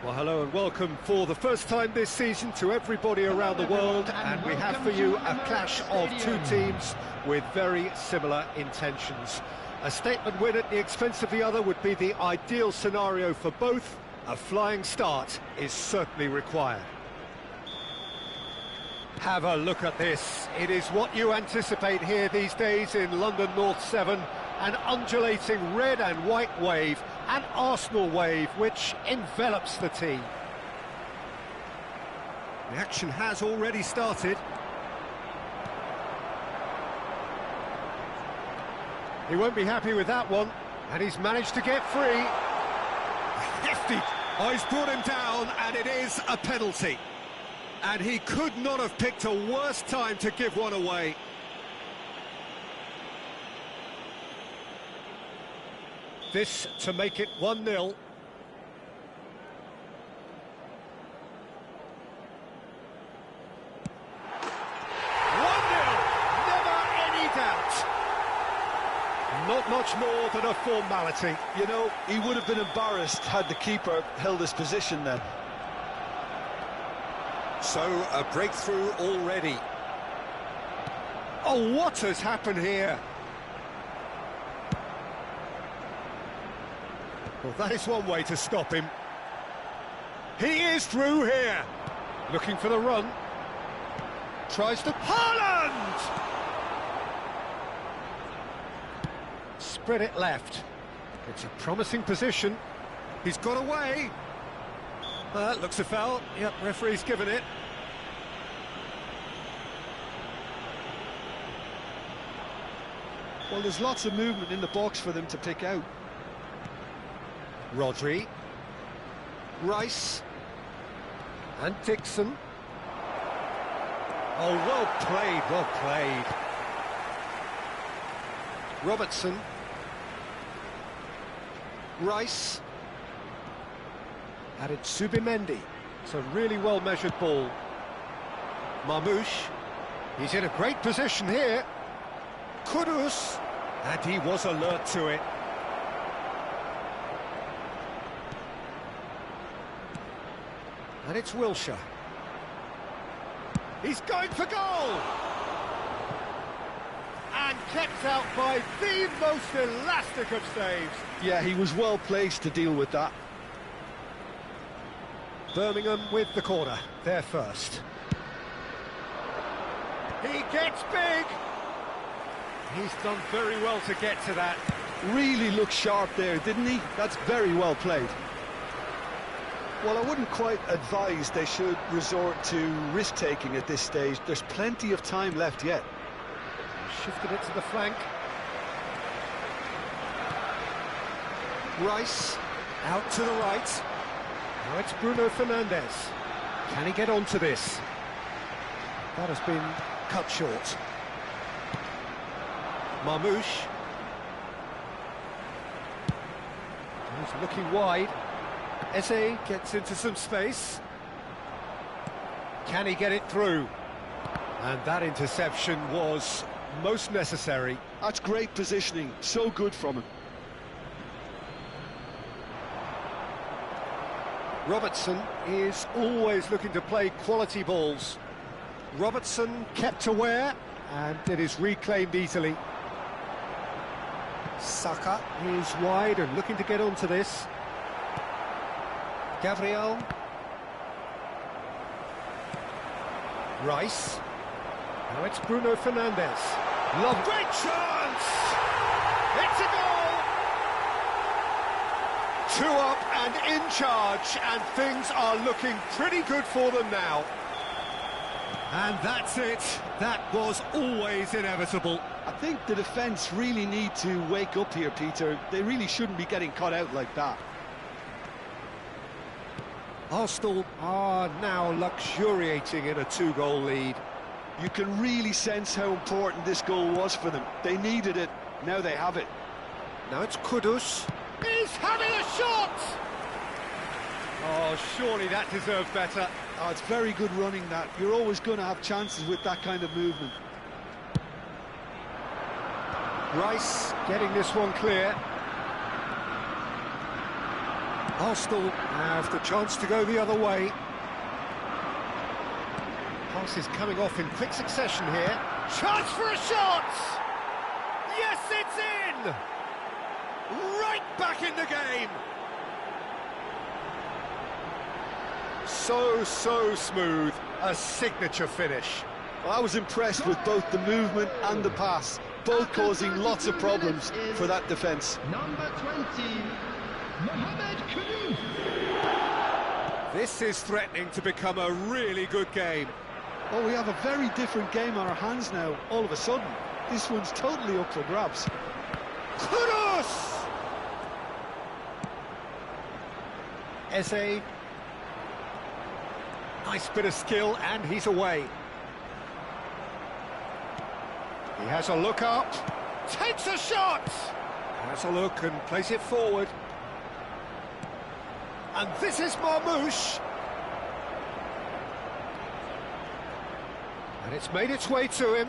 Well, hello and welcome for the first time this season to everybody around the world, and we have for you a clash of two teams with very similar intentions. A statement win at the expense of the other would be the ideal scenario for both. A flying start is certainly required. Have a look at this. It is what you anticipate here these days in London North 7. An undulating red and white wave, an Arsenal wave which envelops the team. The action has already started. He won't be happy with that one, and he's managed to get free. Hefty. Oh, he's brought him down, and it is a penalty. And he could not have picked a worse time to give one away. This to make it 1-0. 1-0, never any doubt. Not much more than a formality. You know, he would have been embarrassed had the keeper held his position then. So, a breakthrough already. Oh, what has happened here? Well, that is one way to stop him. He is through here. Looking for the run. Tries to... Haaland! Spread it left. It's a promising position. He's got away. Looks a foul. Yep, referee's given it. Well, there's lots of movement in the box for them to pick out. Rodri, Rice, and Dixon. Oh, well played, well played. Robertson, Rice, and it's Subimendi. It's a really well-measured ball. Marmoush, he's in a great position here. Kudus, and he was alert to it. And it's Wilshere. He's going for goal! And kept out by the most elastic of saves. Yeah, he was well placed to deal with that. Birmingham with the corner, they're first. He gets big! He's done very well to get to that. Really looked sharp there, didn't he? That's very well played. Well, I wouldn't quite advise they should resort to risk-taking at this stage. There's plenty of time left yet. Shifted it to the flank. Rice, out to the right. Now it's Bruno Fernandes. Can he get onto this? That has been cut short. Marmoush. He's looking wide. Eze gets into some space. Can he get it through? And that interception was most necessary. That's great positioning, so good from him. Robertson is always looking to play quality balls. Robertson kept aware, and it is reclaimed easily. Saka is wide and looking to get onto this. Gabriel. Rice. Now it's Bruno Fernandes. Love, great chance! It's a goal! 2 up and in charge, and things are looking pretty good for them now. And that's it. That was always inevitable. I think the defence really need to wake up here, Peter. They really shouldn't be getting caught out like that. Arsenal are now luxuriating in a 2-goal lead. You can really sense how important this goal was for them. They needed it, now they have it. Now it's Kudus. He's having a shot! Oh, surely that deserved better. Oh, it's very good running, that. You're always going to have chances with that kind of movement. Rice getting this one clear. Arsenal have the chance to go the other way. Pass is coming off in quick succession here. Chance for a shot! Yes, it's in! Right back in the game! So smooth. A signature finish. Well, I was impressed with both the movement and the pass, both causing lots of problems for that defence. Number 20, Mohamed Kudus. This is threatening to become a really good game. Oh, we have a very different game on our hands now, all of a sudden. This one's totally up for grabs. Kudus! Eze. Nice bit of skill, and he's away. He has a look up. Takes a shot! Has a look and plays it forward. And this is Marmouche. And it's made its way to him.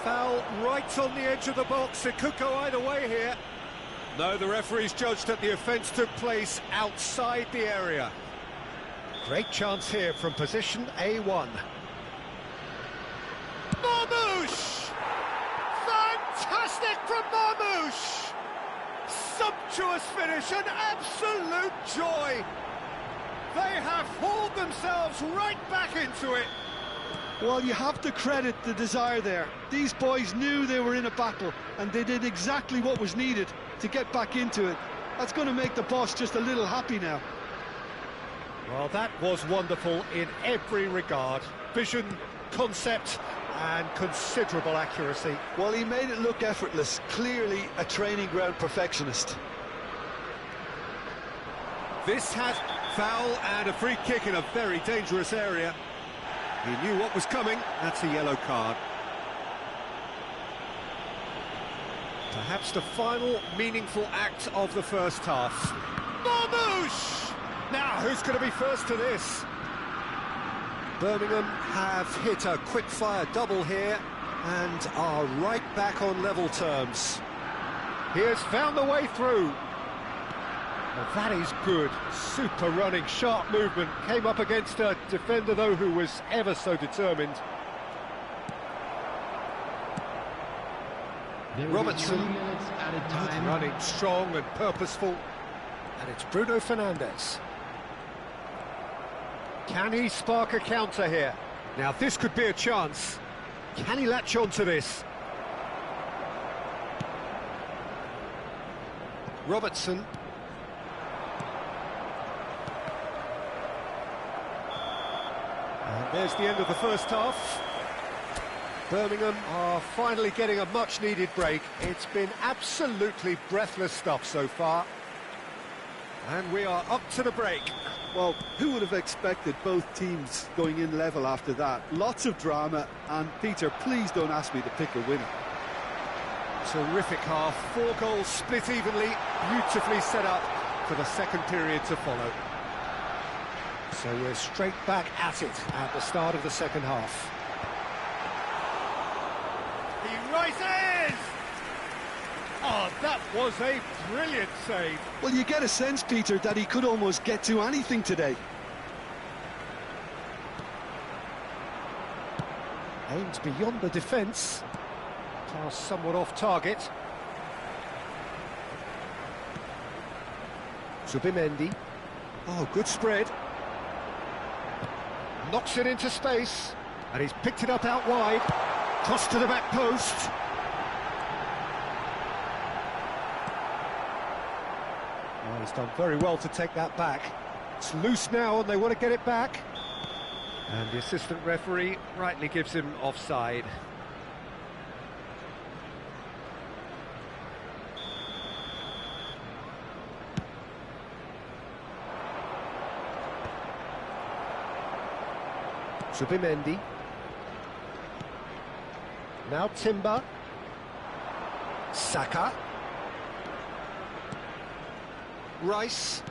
Foul right on the edge of the box. It could go either way here. No, the referee's judged that the offence took place outside the area. Great chance here from position A1. Marmouche! Fantastic from Marmouche! Sumptuous finish, an absolute joy. They have hauled themselves right back into it. Well, you have to credit the desire there. These boys knew they were in a battle, and they did exactly what was needed to get back into it. That's going to make the boss just a little happy now. Well, that was wonderful in every regard. Vision, concept, and considerable accuracy. Well, he made it look effortless. Clearly a training ground perfectionist. This has foul and a free kick in a very dangerous area. He knew what was coming. That's a yellow card. Perhaps the final meaningful act of the first half. Marmouche! Now, who's going to be first to this? Birmingham have hit a quick-fire double here and are right back on level terms. He has found the way through. Well, that is good. Super running, sharp movement. Came up against a defender, though, who was ever so determined. Robertson, running strong and purposeful. And it's Bruno Fernandes. Can he spark a counter here? Now, this could be a chance. Can he latch on to this? Robertson. And there's the end of the first half. Birmingham are finally getting a much-needed break. It's been absolutely breathless stuff so far. And we are up to the break. Well, who would have expected both teams going in level after that? Lots of drama, and Peter, please don't ask me to pick a winner. Terrific half, 4 goals split evenly, beautifully set up for the second period to follow. So we're straight back at it at the start of the second half. He rises! Oh, that was a brilliant save. Well, you get a sense, Peter, that he could almost get to anything today. Aimed beyond the defence. Pass somewhat off target. Zubimendi. Oh, good spread. Knocks it into space. And he's picked it up out wide. Cross to the back post. Oh, he's done very well to take that back. It's loose now and they want to get it back. And the assistant referee rightly gives him offside. Zubimendi. Now Timber. Saka. Rice.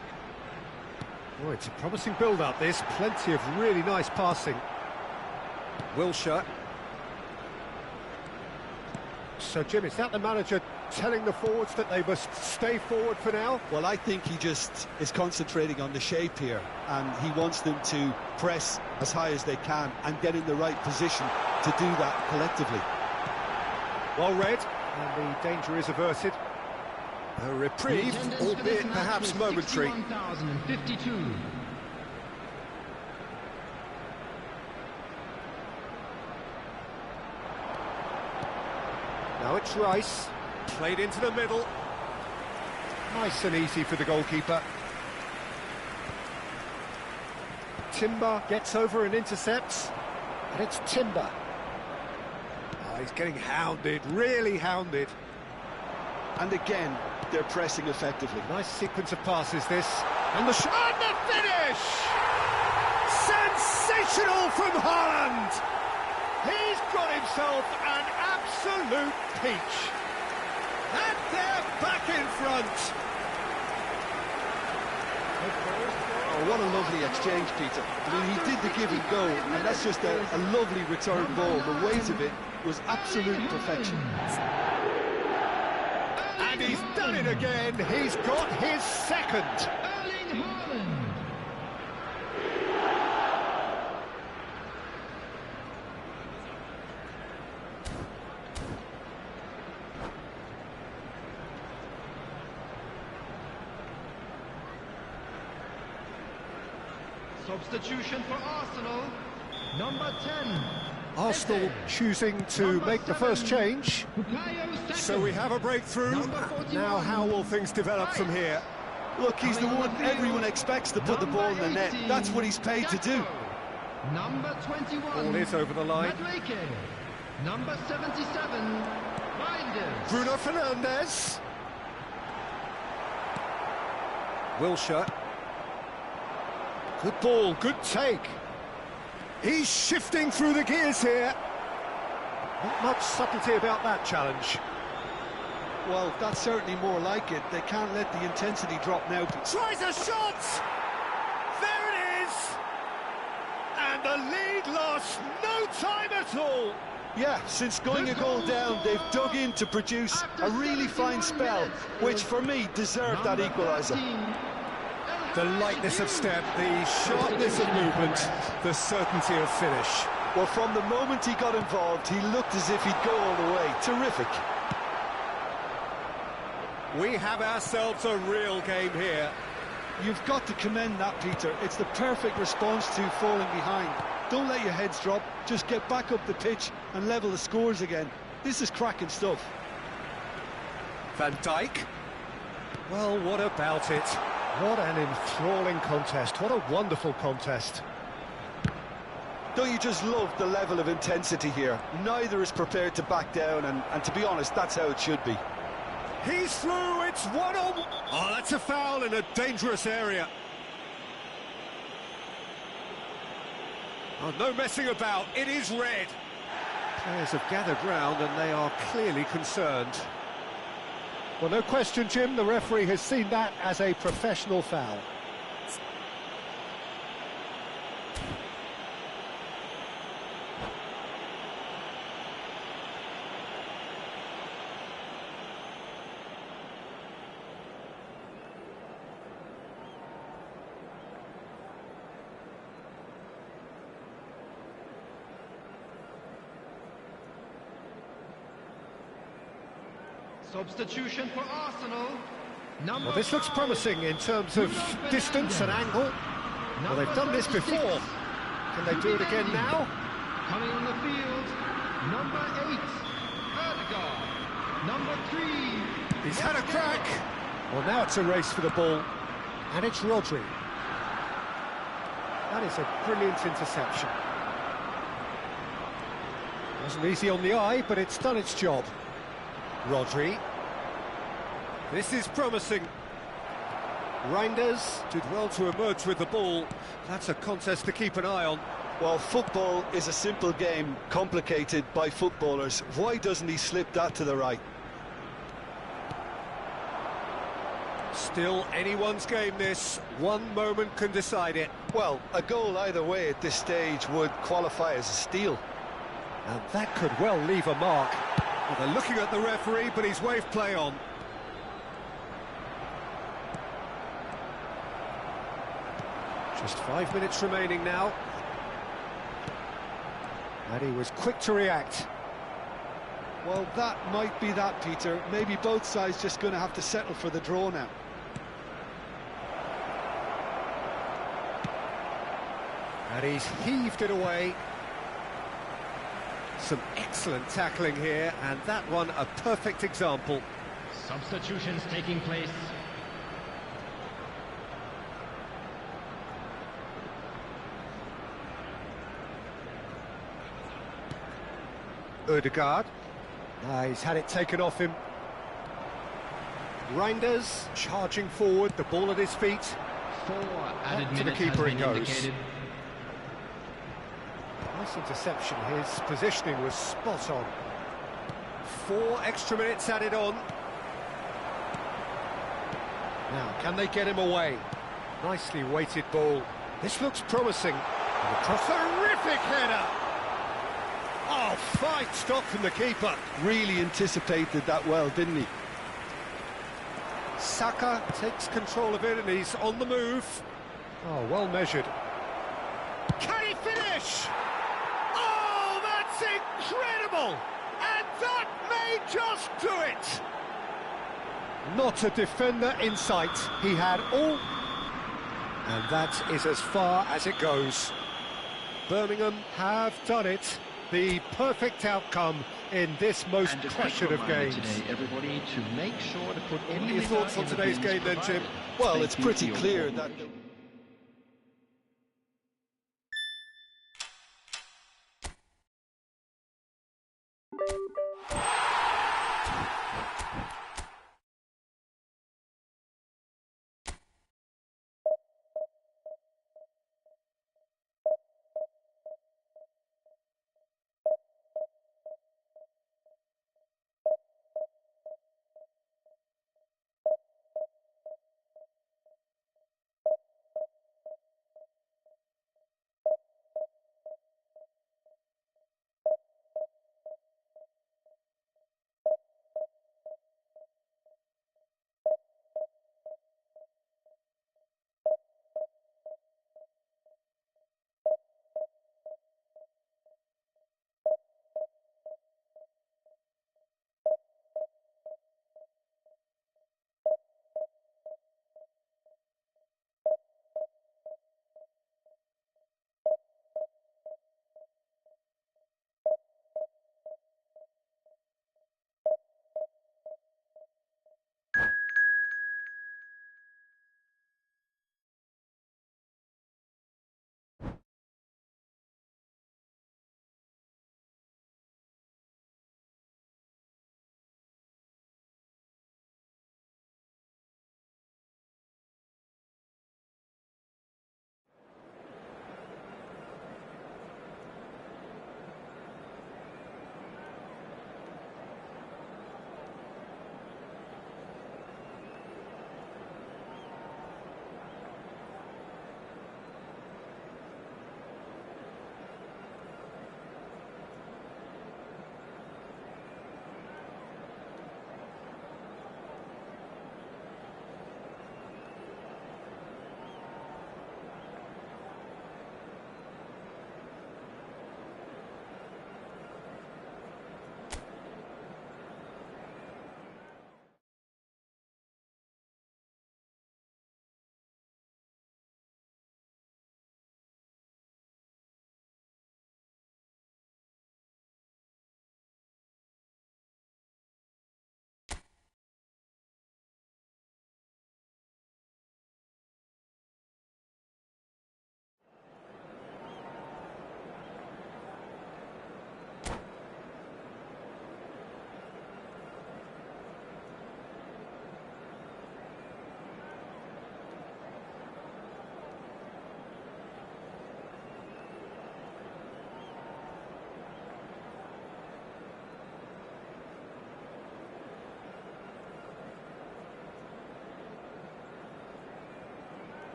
Oh, it's a promising build-up, this. Plenty of really nice passing. Wilshere. So, Jim, is that the manager telling the forwards that they must stay forward for now? Well, I think he just is concentrating on the shape here, and he wants them to press as high as they can and get in the right position to do that collectively. Well read, and the danger is averted. A reprieve, albeit perhaps momentary. 61,052. Now it's Rice, played into the middle. Nice and easy for the goalkeeper. Timber gets over and intercepts, and it's Timber. Oh, he's getting hounded, really hounded. And again, they're pressing effectively. Nice sequence of passes this, and the shot, and the finish! Sensational from Haaland! He's got himself an absolute peach. And they're back in front. Oh, what a lovely exchange, Peter. I mean, he did the give and go, and that's just a lovely return ball. The weight of it was absolute perfection. And he's done it again. He's got his second. Erling Haaland. Substitution for Arsenal, number 10. Arsenal choosing to make the first change. So we have a breakthrough. Now how will things develop from here? Look, he's the one everyone expects to put the ball in the net. That's what he's paid to do. Number 21. Ball is over the line. Madueke. Number 77. Reinders. Bruno Fernandes. Wilshere. Good ball, good take. He's shifting through the gears here. Not much subtlety about that challenge. Well, that's certainly more like it. They can't let the intensity drop now. Tries a shot! There it is! And the lead lost no time at all. Yeah, since going a goal down, they've dug in to produce a really fine spell, which for me deserved that equaliser. The lightness of step, the sharpness of movement, the certainty of finish. Well, from the moment he got involved, he looked as if he'd go all the way. Terrific. We have ourselves a real game here. You've got to commend that, Peter. It's the perfect response to falling behind. Don't let your heads drop. Just get back up the pitch and level the scores again. This is cracking stuff. Van Dijk. Well, what about it? What an enthralling contest. What a wonderful contest. Don't you just love the level of intensity here? Neither is prepared to back down, and to be honest, that's how it should be. He's through, it's 1-on-1. Oh, that's a foul in a dangerous area. Oh, no messing about, it is red. Players have gathered round and they are clearly concerned. Well, no question, Jim, the referee has seen that as a professional foul. Substitution for Arsenal. Number Well, this looks 5. promising in terms of distance and angle. Well, they've done this before. Can they do it again now? Coming on the field, number 8, Erdegaard. Number 3. He's had a crack. Well, now it's a race for the ball. And it's Rodri. That is a brilliant interception. Wasn't easy on the eye, but it's done its job. Rodri. This is promising. Reinders. Did well to emerge with the ball. That's a contest to keep an eye on. Well, football is a simple game, complicated by footballers. Why doesn't he slip that to the right? Still anyone's game this. One moment can decide it. Well, a goal either way at this stage would qualify as a steal. And that could well leave a mark. Well, they're looking at the referee, but he's waved play on. Just 5 minutes remaining now. And he was quick to react. Well, that might be that, Peter. Maybe both sides just going to have to settle for the draw now. And he's heaved it away. Some excellent tackling here, and that one a perfect example. Substitutions taking place. Ødegaard. He's had it taken off him. Reinders charging forward, the ball at his feet. 4 added To the minutes keeper has it been goes. indicated. Nice interception, his positioning was spot on. 4 extra minutes added on. Now, can they get him away? Nicely weighted ball. This looks promising. And across, terrific header! Oh, fine stop from the keeper. Really anticipated that well, didn't he? Saka takes control of it and he's on the move. Oh, well measured. Can he finish? Oh, that's incredible! And that may just do it! Not a defender in sight. He had all... And that is as far as it goes. Birmingham have done it. The perfect outcome in this most And a quick pressured of reminder games. today, everybody, to make sure to put What are any your litter thoughts on in the today's bins game then, Jim? provided. Well, Thank it's you pretty for your clear cooperation. that...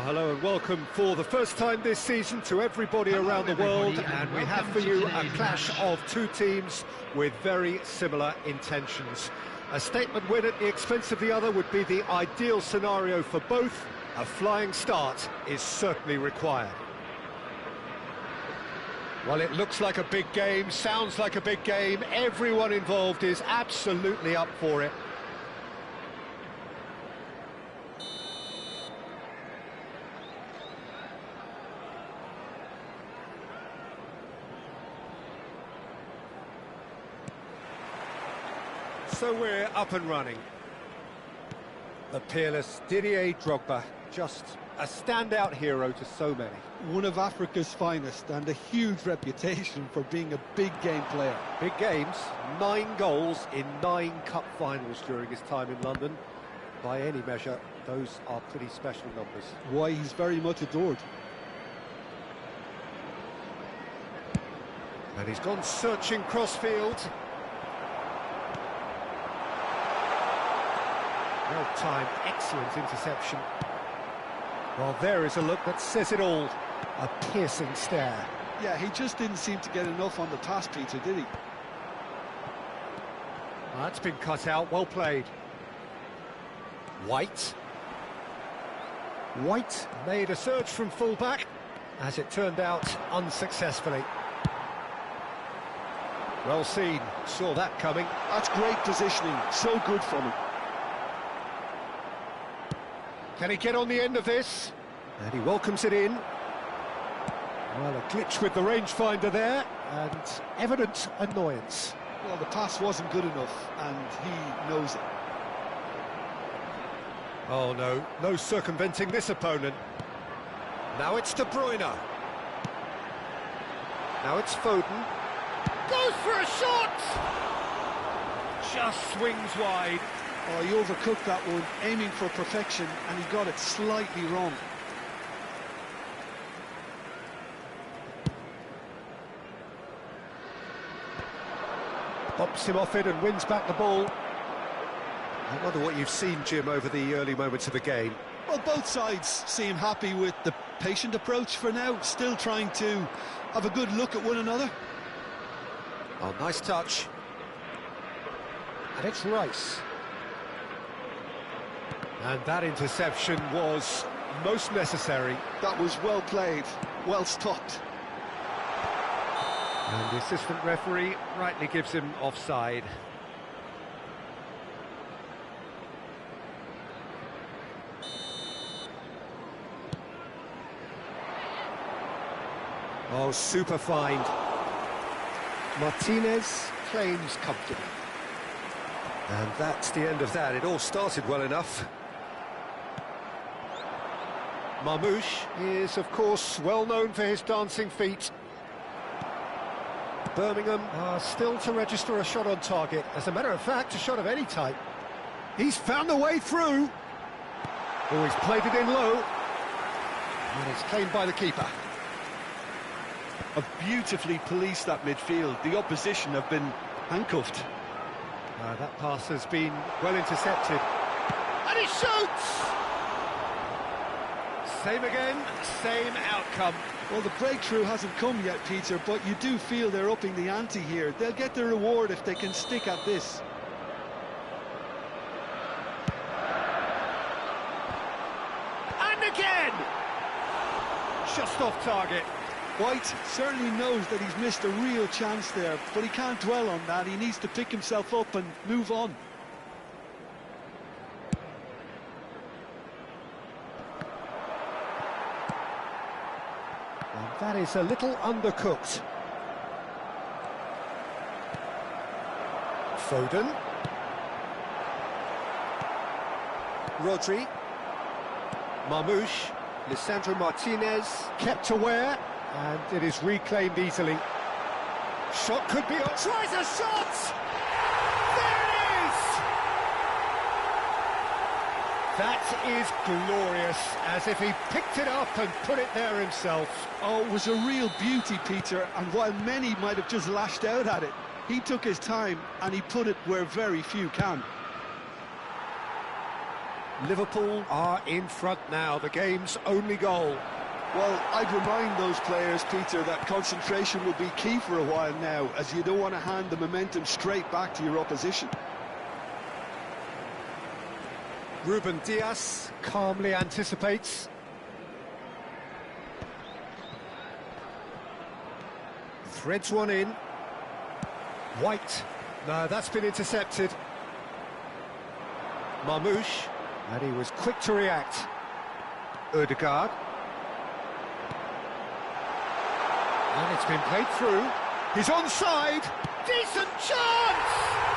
hello and welcome for the first time this season to everybody around the world, and we have for you a clash of two teams with very similar intentions. A statement win at the expense of the other would be the ideal scenario for both. A flying start is certainly required. Well, it looks like a big game, sounds like a big game. Everyone involved is absolutely up for it. So we're up and running. The peerless Didier Drogba, just a standout hero to so many. One of Africa's finest and a huge reputation for being a big game player. Big games, 9 goals in 9 cup finals during his time in London. By any measure, those are pretty special numbers. Why, he's very much adored. And he's gone searching crossfield. Well-timed, excellent interception. Well, there is a look that says it all. A piercing stare. Yeah, he just didn't seem to get enough on the pass, Peter, did he? That's been cut out, well played. White. White made a surge from full-back, as it turned out, unsuccessfully. Well seen, saw that coming. That's great positioning, so good from him. Can he get on the end of this? And he welcomes it in. Well, a glitch with the rangefinder there, and evident annoyance. Well, the pass wasn't good enough, and he knows it. Oh no, no circumventing this opponent. Now it's De Bruyne. Now it's Foden. Goes for a shot! Just swings wide. Oh, he overcooked that one, aiming for perfection, and he got it slightly wrong. Bumps him off it and wins back the ball. I wonder what you've seen, Jim, over the early moments of the game. Well, both sides seem happy with the patient approach for now, still trying to have a good look at one another. Oh, nice touch. And it's Rice. And that interception was most necessary. That was well played, well stopped. And the assistant referee rightly gives him offside. Oh, super find. Martinez claims comfortably. And that's the end of that. It all started well enough. Marmouche is, of course, well known for his dancing feet. Birmingham are still to register a shot on target. As a matter of fact, a shot of any type. He's found the way through. Oh, he's played it in low. And it's claimed by the keeper. Have beautifully policed that midfield. The opposition have been handcuffed. That pass has been well intercepted. And he shoots! Same again, same outcome. Well, the breakthrough hasn't come yet, Peter, but you do feel they're upping the ante here. They'll get their reward if they can stick at this. And again! Just off target. White certainly knows that he's missed a real chance there, but he can't dwell on that. He needs to pick himself up and move on. And that is a little undercooked. Foden. Rodri. Marmouche. Lisandro Martinez kept aware, and it is reclaimed easily. Shot could be on. Tries a shot! There it is! That is glorious, as if he picked it up and put it there himself. Oh, it was a real beauty, Peter, and while many might have just lashed out at it, he took his time and he put it where very few can. Liverpool are in front now, the game's only goal. Well, I'd remind those players, Peter, that concentration will be key for a while now, as you don't want to hand the momentum straight back to your opposition. Ruben Dias calmly anticipates. Threads one in. White. No, that's been intercepted. Marmouche. And he was quick to react. Ødegaard. And it's been played through. He's onside. Decent chance!